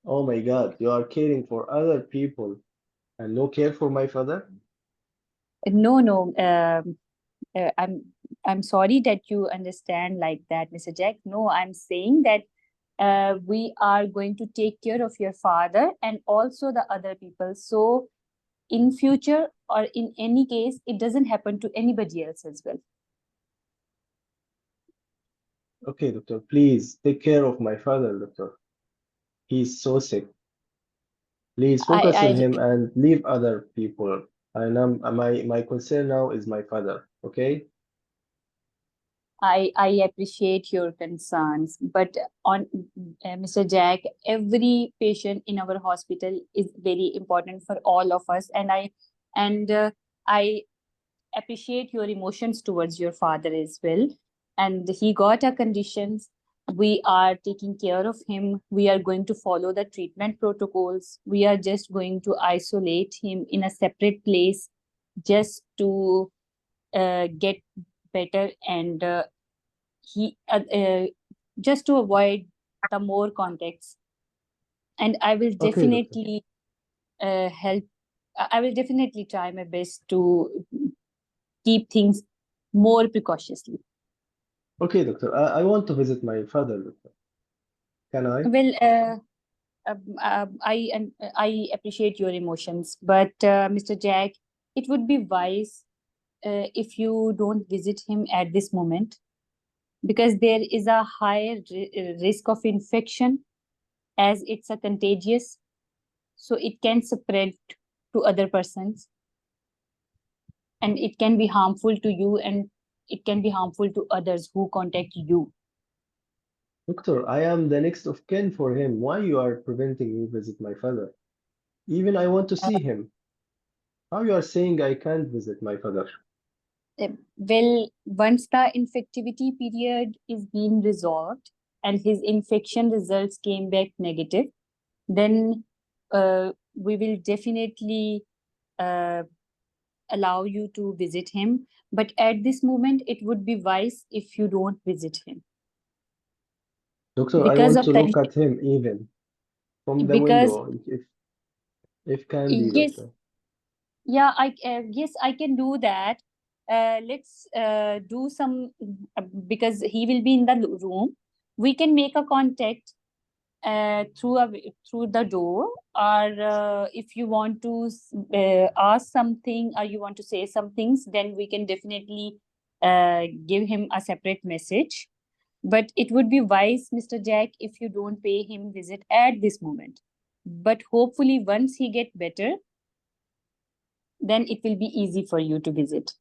Oh my God, you are caring for other people and no care for my father? No, no. I'm sorry that you understand like that, Mr. Jack. No, I'm saying that we are going to take care of your father and also the other people. So in future or in any case, it doesn't happen to anybody else as well. Okay, doctor, please take care of my father, doctor. He's so sick. Please focus on I him and leave other people. And my concern now is my father, okay? I appreciate your concerns, but on Mr. Jack, every patient in our hospital is very important for all of us, and I appreciate your emotions towards your father as well. And he got a conditions. We are taking care of him. We are going to follow the treatment protocols. We are just going to isolate him in a separate place just to get better, and he just to avoid the more contacts. And I will Okay, doctor. definitely help. I will definitely try my best to keep things more precautiously. Okay, doctor. I want to visit my father, doctor. Can I? Well, I appreciate your emotions, but Mr. Jack, it would be wise if you don't visit him at this moment, because there is a higher risk of infection, as it's a contagious, so it can spread to other persons, and it can be harmful to you, and it can be harmful to others who contact you. Doctor, I am the next of kin for him. Why you are preventing me visit my father? Even I want to see him. How you are saying I can't visit my father? Well, once the infectivity period is being resolved and his infection results came back negative, then we will definitely uh, allow you to visit him. But at this moment, it would be wise if you don't visit him Doctor, I because want of to the look at him even from the because window, if can be, yes, doctor. yeah, yes, I can do that. Let's do some because he will be in the room. We can make a contact through the door, or if you want to ask something or you want to say some things, then we can definitely give him a separate message. But it would be wise, Mr. Jack, if you don't pay him visit at this moment. But hopefully, once he get better, then it will be easy for you to visit,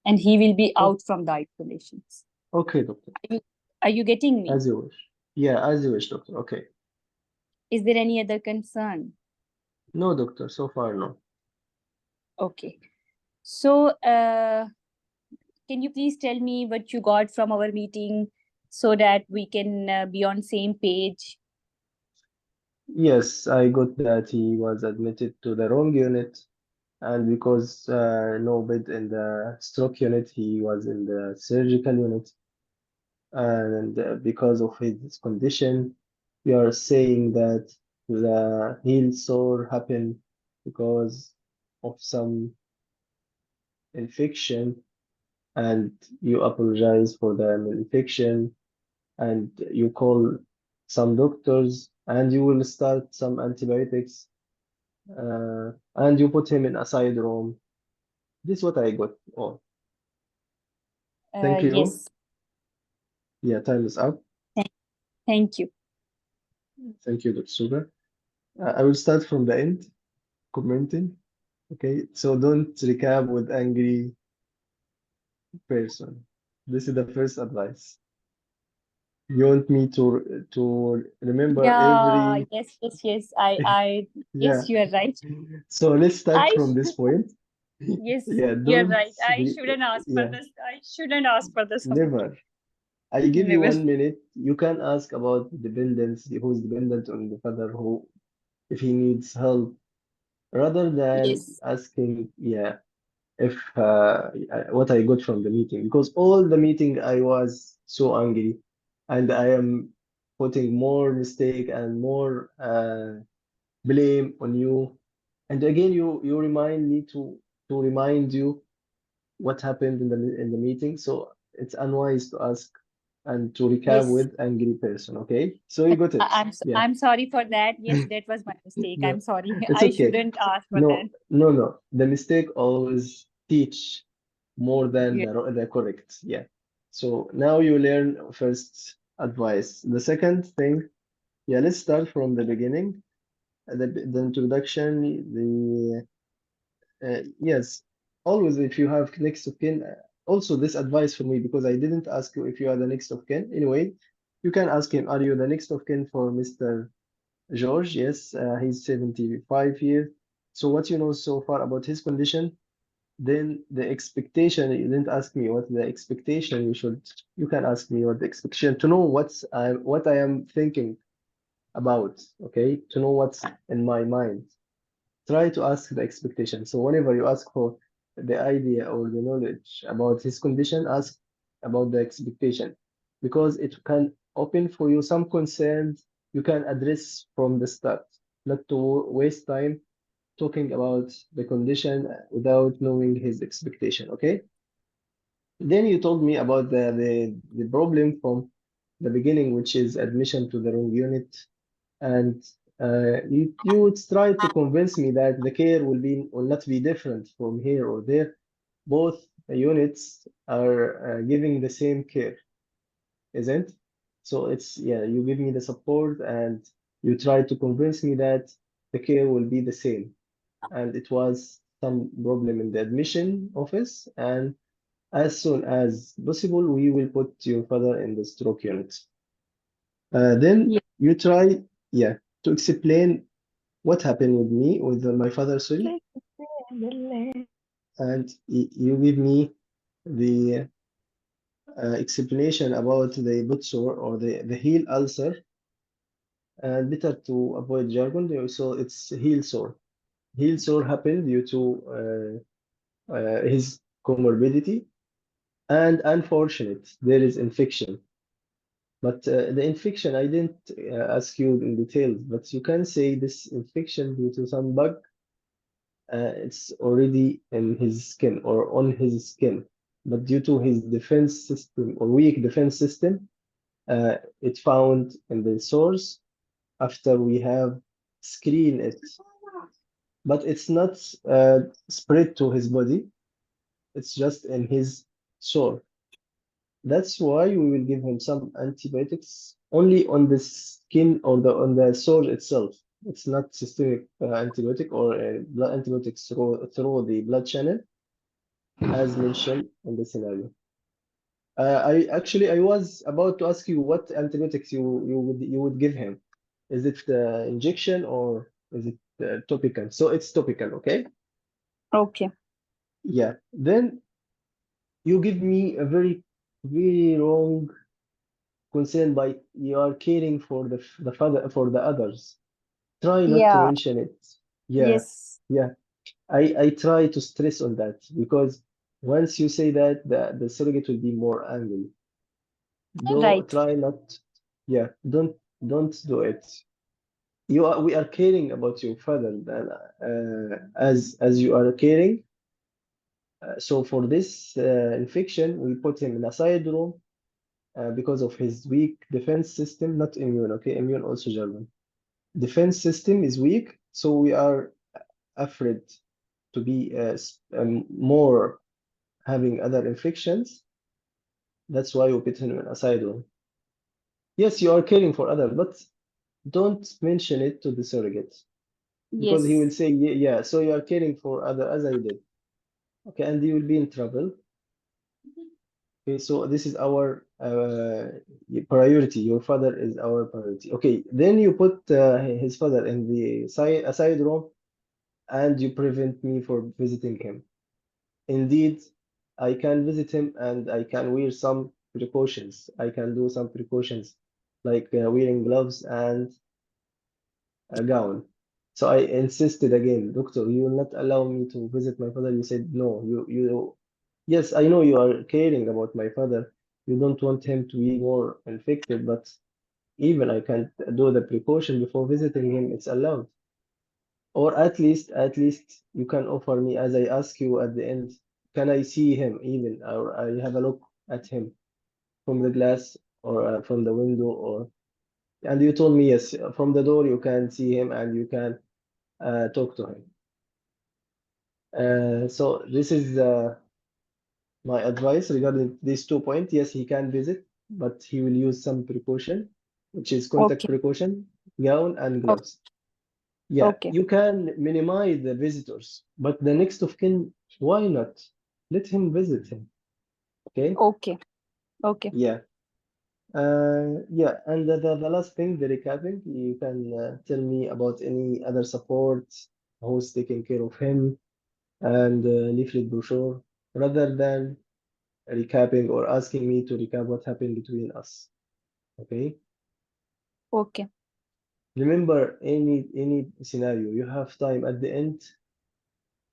and he will be Oh, out from the isolations. okay, doctor. Are you getting me? As you wish. Yeah, as you wish, doctor. Okay. Is there any other concern? No, doctor, so far no. Okay. So, can you please tell me what you got from our meeting so that we can be on same page? Yes, I got that he was admitted to the wrong unit, and because no bed in the stroke unit, he was in the surgical unit. And because of his condition, we are saying that the heel sore happened because of some infection, and you apologize for the infection, and you call some doctors, and you will start some antibiotics, and you put him in a side room. This is what I got. Oh, thank you. Yes. Yeah, time is up. Thank you. Thank you, Dr. Sugar. I will start from the end, commenting. Okay, so don't recap with angry person. This is the first advice. You want me to remember Yeah, every, yes, yes, yes. I yeah. yes, you are right. So let's start I from this point. Yes, Yeah, you're don't right. I be, shouldn't ask for yeah, this. I shouldn't ask for this one. never. I give you Never. 1 minute. You can ask about dependency, who's dependent on the father, who, if he needs help, rather than Yes. asking, yeah, if what I got from the meeting. Because all the meeting I was so angry, and I am putting more mistake and more blame on you. And again, you remind me to remind you what happened in the meeting. So it's unwise to ask and to recap Yes. with angry person. Okay, so you got it. Yeah. I'm sorry for that. Yes, that was my mistake. No, I'm sorry. it's I okay. shouldn't ask for that. No, no, no. The mistake always teach more than Yeah. the correct. Yeah. So now you learn first advice. The second thing, yeah, let's start from the beginning. The introduction, the yes, always if you have next of kin, also this advice for me because I didn't ask you if you are the next of kin. Anyway, you can ask him, are you the next of kin for Mr. George? Yes, he's 75 years. So what you know so far about his condition? Then the expectation, you didn't ask me what the expectation you can ask me what the expectation to know what I am thinking about, okay? To know what's in my mind. Try to ask the expectation. So whenever you ask for the idea or the knowledge about his condition, ask about the expectation because it can open for you some concerns you can address from the start, not to waste time talking about the condition without knowing his expectation. Okay. Then you told me about the problem from the beginning, which is admission to the wrong unit, and you would try to convince me that the care will not be different from here or there. Both units are giving the same care, isn't? So it's, yeah, you give me the support and you try to convince me that the care will be the same. And it was some problem in the admission office, and as soon as possible, we will put your father in the stroke unit. Then Yeah. you try, yeah, to explain what happened with me, with my father, sorry, and you give me the explanation about the boot sore or the heel ulcer, and better to avoid jargon. So it's heel sore. Heel sore happened due to his comorbidity, and unfortunate, there is infection. But the infection, I didn't ask you in detail, but you can say this infection due to some bug, it's already in his skin or on his skin. But due to his defense system or weak defense system, it found in the source after we have screened it. But it's not spread to his body, it's just in his sore. That's why we will give him some antibiotics only on the skin or on the sore itself. It's not systemic antibiotic or blood antibiotics through the blood channel, as mentioned in the scenario. I was about to ask you what antibiotics you would give him. Is it injection or is it topical? So it's topical, okay? Okay. Yeah. Then you give me a very wrong concern by you are caring for the father for the others. Try not to Yeah. mention it. Yeah, Yes. yeah. I try to stress on that because once you say that, the surrogate will be more angry. Don't Right. try not. Yeah, don't do it. We are caring about your father and as you are caring. So for this infection, we put him in a side room because of his weak defense system, not immune. Okay, immune also German. Defense system is weak, so we are afraid to be more having other infections. That's why we put him in a side room. Yes, you are caring for others, but don't mention it to the surrogate because he will Yes. say, yeah, yeah, so you are caring for other as I did. Okay, and you will be in trouble. Okay, so this is our priority. Your father is our priority. Okay, then you put his father in the side room and you prevent me from visiting him. indeed, I can visit him and I can wear some precautions. I can do some precautions like wearing gloves and a gown. So I insisted again, doctor, you will not allow me to visit my father. You said no. Yes, I know you are caring about my father. You don't want him to be more infected, but even I can do the precaution before visiting him. It's allowed. Or at least you can offer me, as I ask you at the end, can I see him even, or I have a look at him from the glass or from the window, or and you told me yes, from the door you can see him and you can talk to him. So this is my advice regarding these 2 points. Yes, he can visit, but he will use some precaution, which is contact Okay. precaution, gown and Okay. gloves. Yeah, Okay. you can minimize the visitors, but the next of kin, why not? Let him visit him. Okay? Okay. Okay. Yeah. Yeah, and the last thing, the recapping, you can tell me about any other support, who's taking care of him, and leaflet brochure, rather than recapping or asking me to recap what happened between us. Okay? Okay. Remember, any scenario, you have time at the end,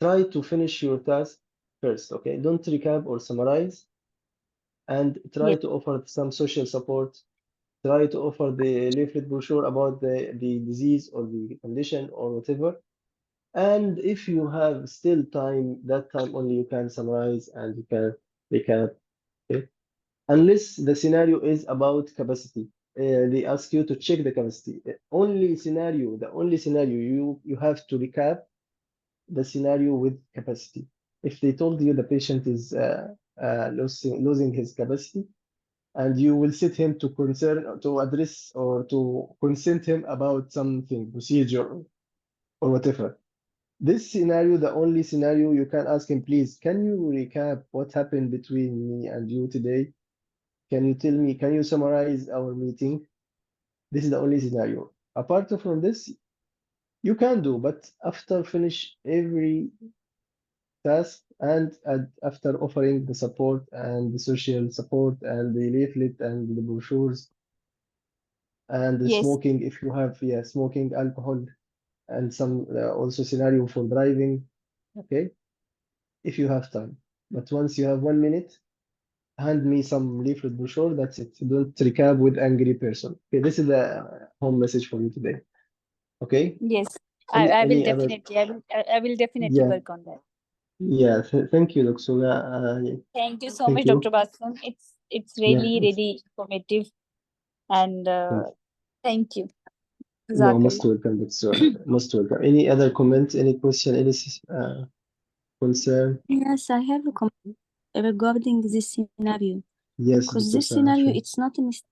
try to finish your task first, okay? Don't recap or summarize, and try Yes. to offer some social support. Try to offer the leaflet brochure about the disease or the condition or whatever. And if you have still time, that time only you can summarize and you can recap. Okay? Unless the scenario is about capacity. They ask you to check the capacity. The only scenario you have to recap the scenario with capacity. If they told you the patient is losing his capacity, and you will sit him to address or to consent him about something, procedure or whatever. This scenario, the only scenario you can ask him, please, can you recap what happened between me and you today? Can you tell me, can you summarize our meeting? This is the only scenario. Apart from this, you can do, but after finish every task and after offering the support and the social support and the leaflet and the brochures and the Yes. smoking, if you have, yeah, smoking, alcohol, and some also scenario for driving, okay, if you have time. But once you have 1 minute, hand me some leaflet brochure, that's it. Don't recap with angry person. Okay, this is the home message for you today. Okay, Yes. I will any other, definitely. I will definitely yeah, work on that. yeah, thank you, Dr. Soga. Thank you so Thank much, Dr. you. Baslam. It's Yeah, really, really informative, and thank you. thank you. No, most Jazakallah. welcome, Dr. Soga. Most welcome. Any other comments, any question, any concern? Yes, I have a comment regarding this scenario. Yes, Because Dr. this Sarah, scenario, sure. it's not a mistake.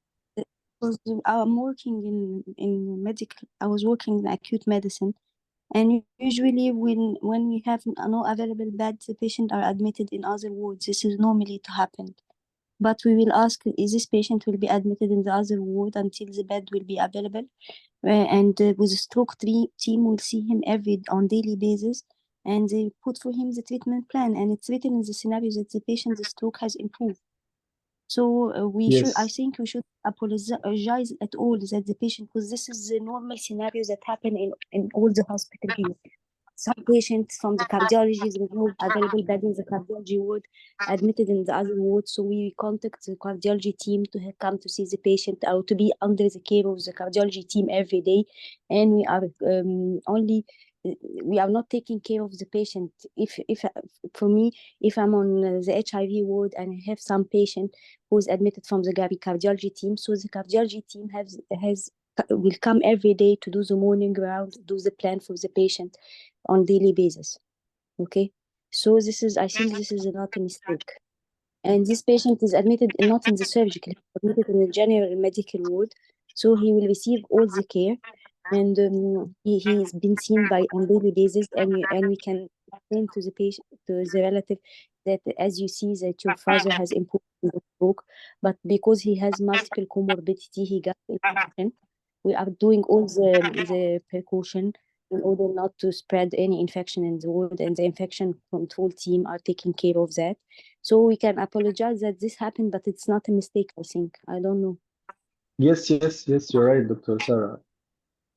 Because I'm working in medical, I was working in acute medicine, and usually when we have no available beds, the patient are admitted in other wards. This is normally to happen. But we will ask, is this patient will be admitted in the other ward until the bed will be available? And with the stroke team will see him on daily basis, and they put for him the treatment plan, and it's written in the scenario that the patient's stroke has improved. So I Yes, think we should apologize at all that the patient, because this is the normal scenario that happen in all the hospital here. Some patients from the cardiology, there is no available bed in the cardiology ward, admitted in the other ward. So we contact the cardiology team to come to see the patient or to be under the care of the cardiology team every day. And we are we are not taking care of the patient. If for me, if I'm on the HIV ward and I have some patient who is admitted from the cardiology team, so the cardiology team will come every day to do the morning round, do the plan for the patient on daily basis. Okay, so I think this is not a mistake. And this patient is admitted not in the surgical, admitted in the general medical ward, so he will receive all the care, and he's been seen on daily basis, and we can explain to the patient, to the relative, that as you see that your father has improved in the stroke, but because he has multiple comorbidity, he got infection. We are doing all the precaution in order not to spread any infection in the ward, and the infection control team are taking care of that. So we can apologize that this happened, but it's not a mistake, I think. I don't know. Yes, you're right, Dr. Sarah.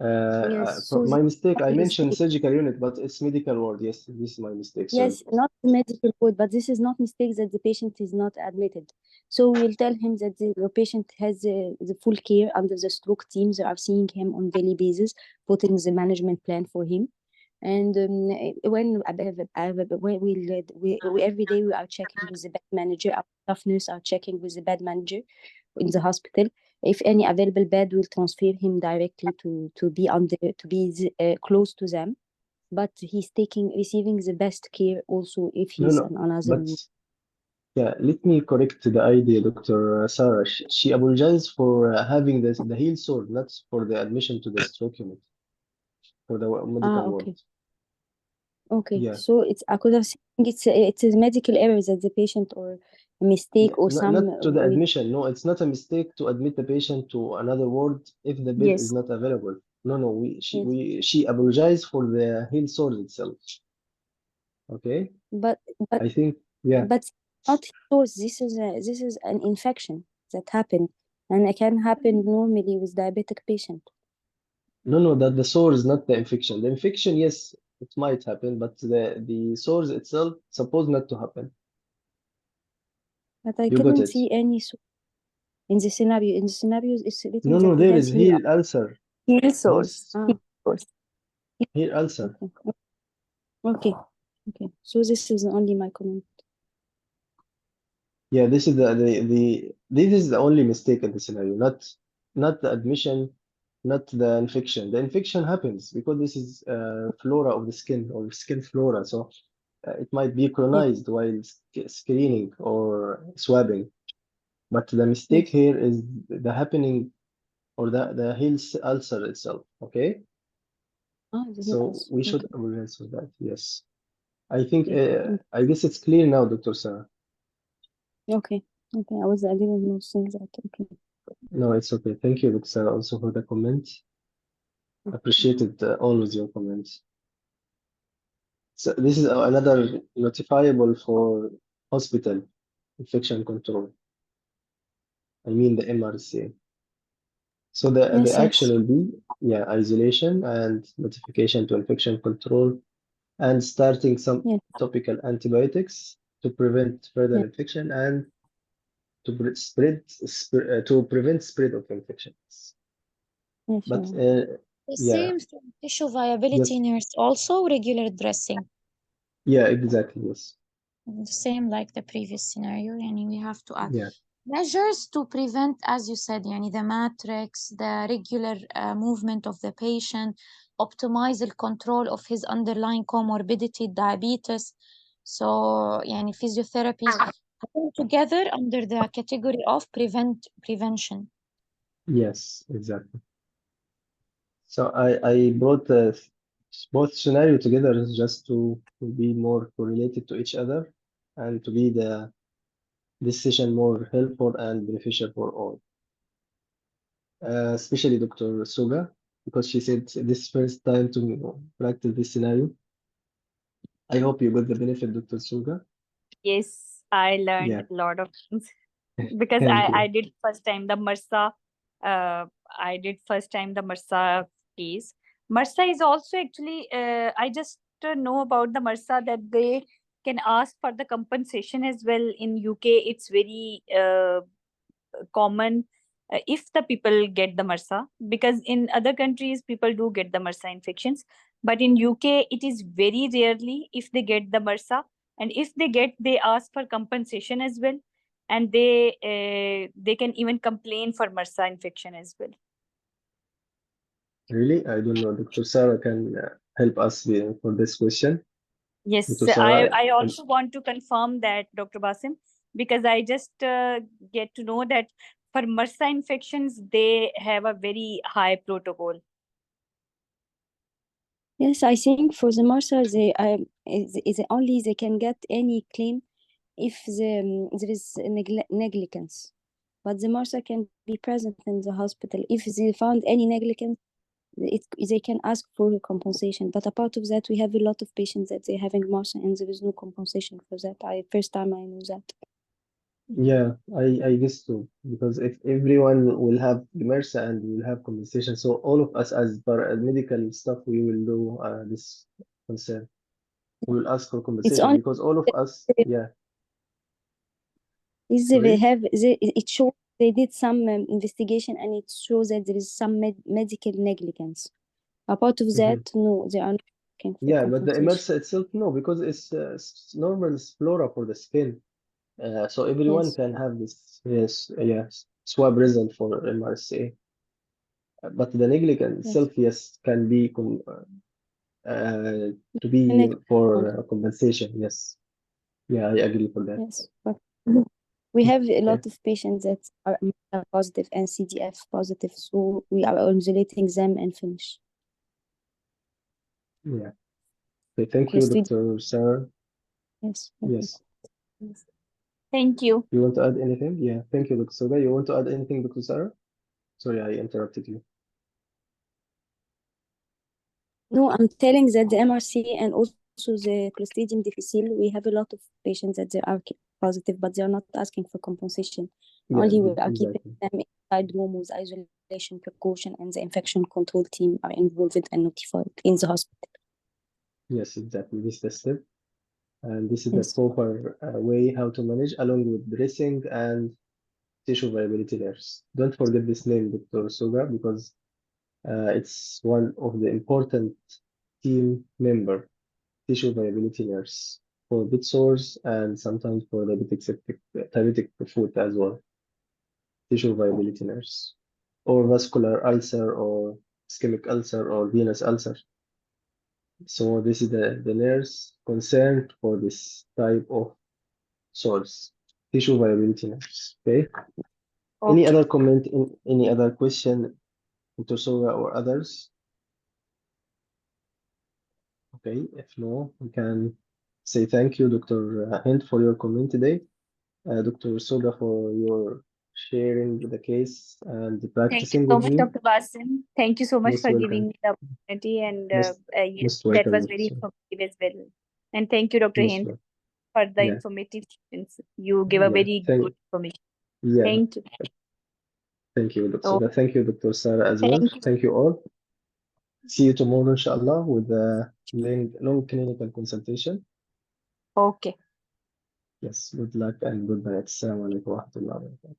Yes, so My mistake, I this mentioned surgical unit, but it's medical ward. Yes, this is my mistake. Sorry. yes, not the medical code, but this is not mistake that the patient is not admitted. So we'll tell him that your patient has the full care under the stroke teams. They are seeing him on daily basis, putting the management plan for him. And when we every day we are checking with the bed manager, our staff nurse are checking with the bed manager in the hospital. If any available bed, we'll transfer him directly to be close to them. But he's receiving the best care also if No, he's no, on another but ward. yeah, let me correct the idea, Dr. Sarah. She apologized for having the heel sore, not for the admission to the stroke unit, for the medical ward. Okay. Okay, Yeah, so it's I could have seen it's a medical error that the patient or a mistake or not, some not to the admission. No, it's not a mistake to admit the patient to another ward if the bed is yes, not available. No, no, yes. she apologized for the heel sore itself. Okay, But I think, yeah. but not yours. This is an infection that happened, and it can happen normally with diabetic patient. No, no, that the sore is not the infection. The infection, yes, it might happen, but the sores itself supposed not to happen. But I You got couldn't it. see any in the scenario. In the scenarios, it's written No, no, that he there has is heel ulcer. Heel sores. Yes, Ah, Sores. heel ulcer. okay, okay. So this is only my comment. Yeah, this is this is the only mistake in the scenario, not the admission, not the infection. The infection happens because this is flora of the skin or skin flora, so it might be Yes, colonized while screening or swabbing. But the mistake yes. here is the happening or the heel ulcer itself. Okay, Ah, the heel so ulcer. we should Okay, apologize for that. Yes, I think okay, I guess it's clear now, Dr. Sarah. okay, okay. I didn't know things that. Okay. No, it's okay. Thank you, Dr. Sarah, also for the comment. Appreciated always your comments. So this is another notifiable for hospital infection control. I mean the MRSA. So the Yes, action yes, will be, yeah, isolation and notification to infection control and starting some yes, topical antibiotics to prevent further yes, infection and to prevent spread of infections. yes, But sure. The yeah, same for tissue viability yes, nurse, also regular dressing. yeah, exactly, yes, The same like the previous scenario. Yani we have to add yeah, measures to prevent, as you said, yani the matrix, the regular movement of the patient, optimize the control of his underlying comorbidity, diabetes. So, yani physiotherapies come together under the category of prevention. yes, exactly. So I brought both scenario together just to be more correlated to each other and to be the decision more helpful and beneficial for all. Especially Dr. Suga, because she said this first time to practice this scenario. I hope you got the benefit, Dr. Suga. Yes, I learned Yeah, a lot of things because thank I you. did first time the MRSA. I did first time the MRSA case. MRSA is also actually. I just know about the MRSA that they can ask for the compensation as well. In UK, it's very common if the people get the MRSA, because in other countries people do get the MRSA infections, but in UK it is very rarely if they get the MRSA, and if they get, they ask for compensation as well, and they can even complain for MRSA infection as well. Really, I don't know. Dr. Sarah can help us for this question. Yes, Dr. Sarah, I also want to confirm that, Dr. Basim, because I just get to know that for MRSA infections, they have a very high protocol. Yes, I think for the MRSA, they is only they can get any claim if there is negligence, but the MRSA can be present in the hospital if they found any negligence. they can ask for compensation. But apart of that, we have a lot of patients that they're having MRSA and there is no compensation for that. First time I know that. Yeah, I guess so. Because if everyone will have MRSA and will have compensation, so all of us as medical staff, we will do this concern. We will ask for It's compensation only because all of us, yeah, is sorry. it shows they did some investigation and it shows that there is some medical negligence. Apart of that, no, they are not looking for Yeah, but the compensation. MRSA itself, no, because it's normal flora for the skin. So everyone Yes, can have this, yes, swab result for MRSA. But the negligence yes. itself, yes, can be to be Negligence. for compensation. Yes, yeah, I agree for that. Yes, but we have a Okay. lot of patients that are MRSA positive and CDF positive, so we are isolating them and finish. Yeah. Okay, thank you, Clostridium. Dr. Sarah. Yes. Yes. Thank you. You want to add anything? Yeah, thank you, Dr. Soga. You want to add anything, Dr. Sarah? Sorry, I interrupted you. No, I'm telling that the MRC and also the Clostridium difficile, we have a lot of patients that they are positive, but they are not asking for compensation. Yeah, Only we are keeping exactly. them inside room with isolation precaution, and the infection control team are involved and notified in the hospital. Yes, exactly. This is the step. And this is the Yes. proper way how to manage along with dressing and tissue viability layers. Don't forget this name, Dr. Soga, because it's one of the important team member, tissue viability layers for bed sores and sometimes for diabetic foot as well, tissue viability layers, or vascular ulcer or ischemic ulcer or venous ulcer. So this is the layers concerned for this type of sores, tissue viability layers. Okay. Any Okay. other comment? Any other question, Dr. Soga or others? Okay, if no, we can say thank you, Dr. Hind, for your comment today. Dr. Soga, for your sharing the case and Thank you practicing so with much, me. Dr. Basim. Thank you so much Most for giving welcome. me the opportunity. And Most yes, most that welcome, was Dr. very Soga. informative as well. And thank you, Dr. Most Hind, welcome. for the Yeah, informative statements. You gave a yeah. very good information. Yeah, Thank you. thank you, Dr. So, Soga. Thank you, Dr. Sarah, as well. thank you. Thank you all. See you tomorrow, inshallah, with a long clinical consultation. Okay. Yes, good luck and good night. Assalamu alaikum wa rahmatullahi wa barakatuh.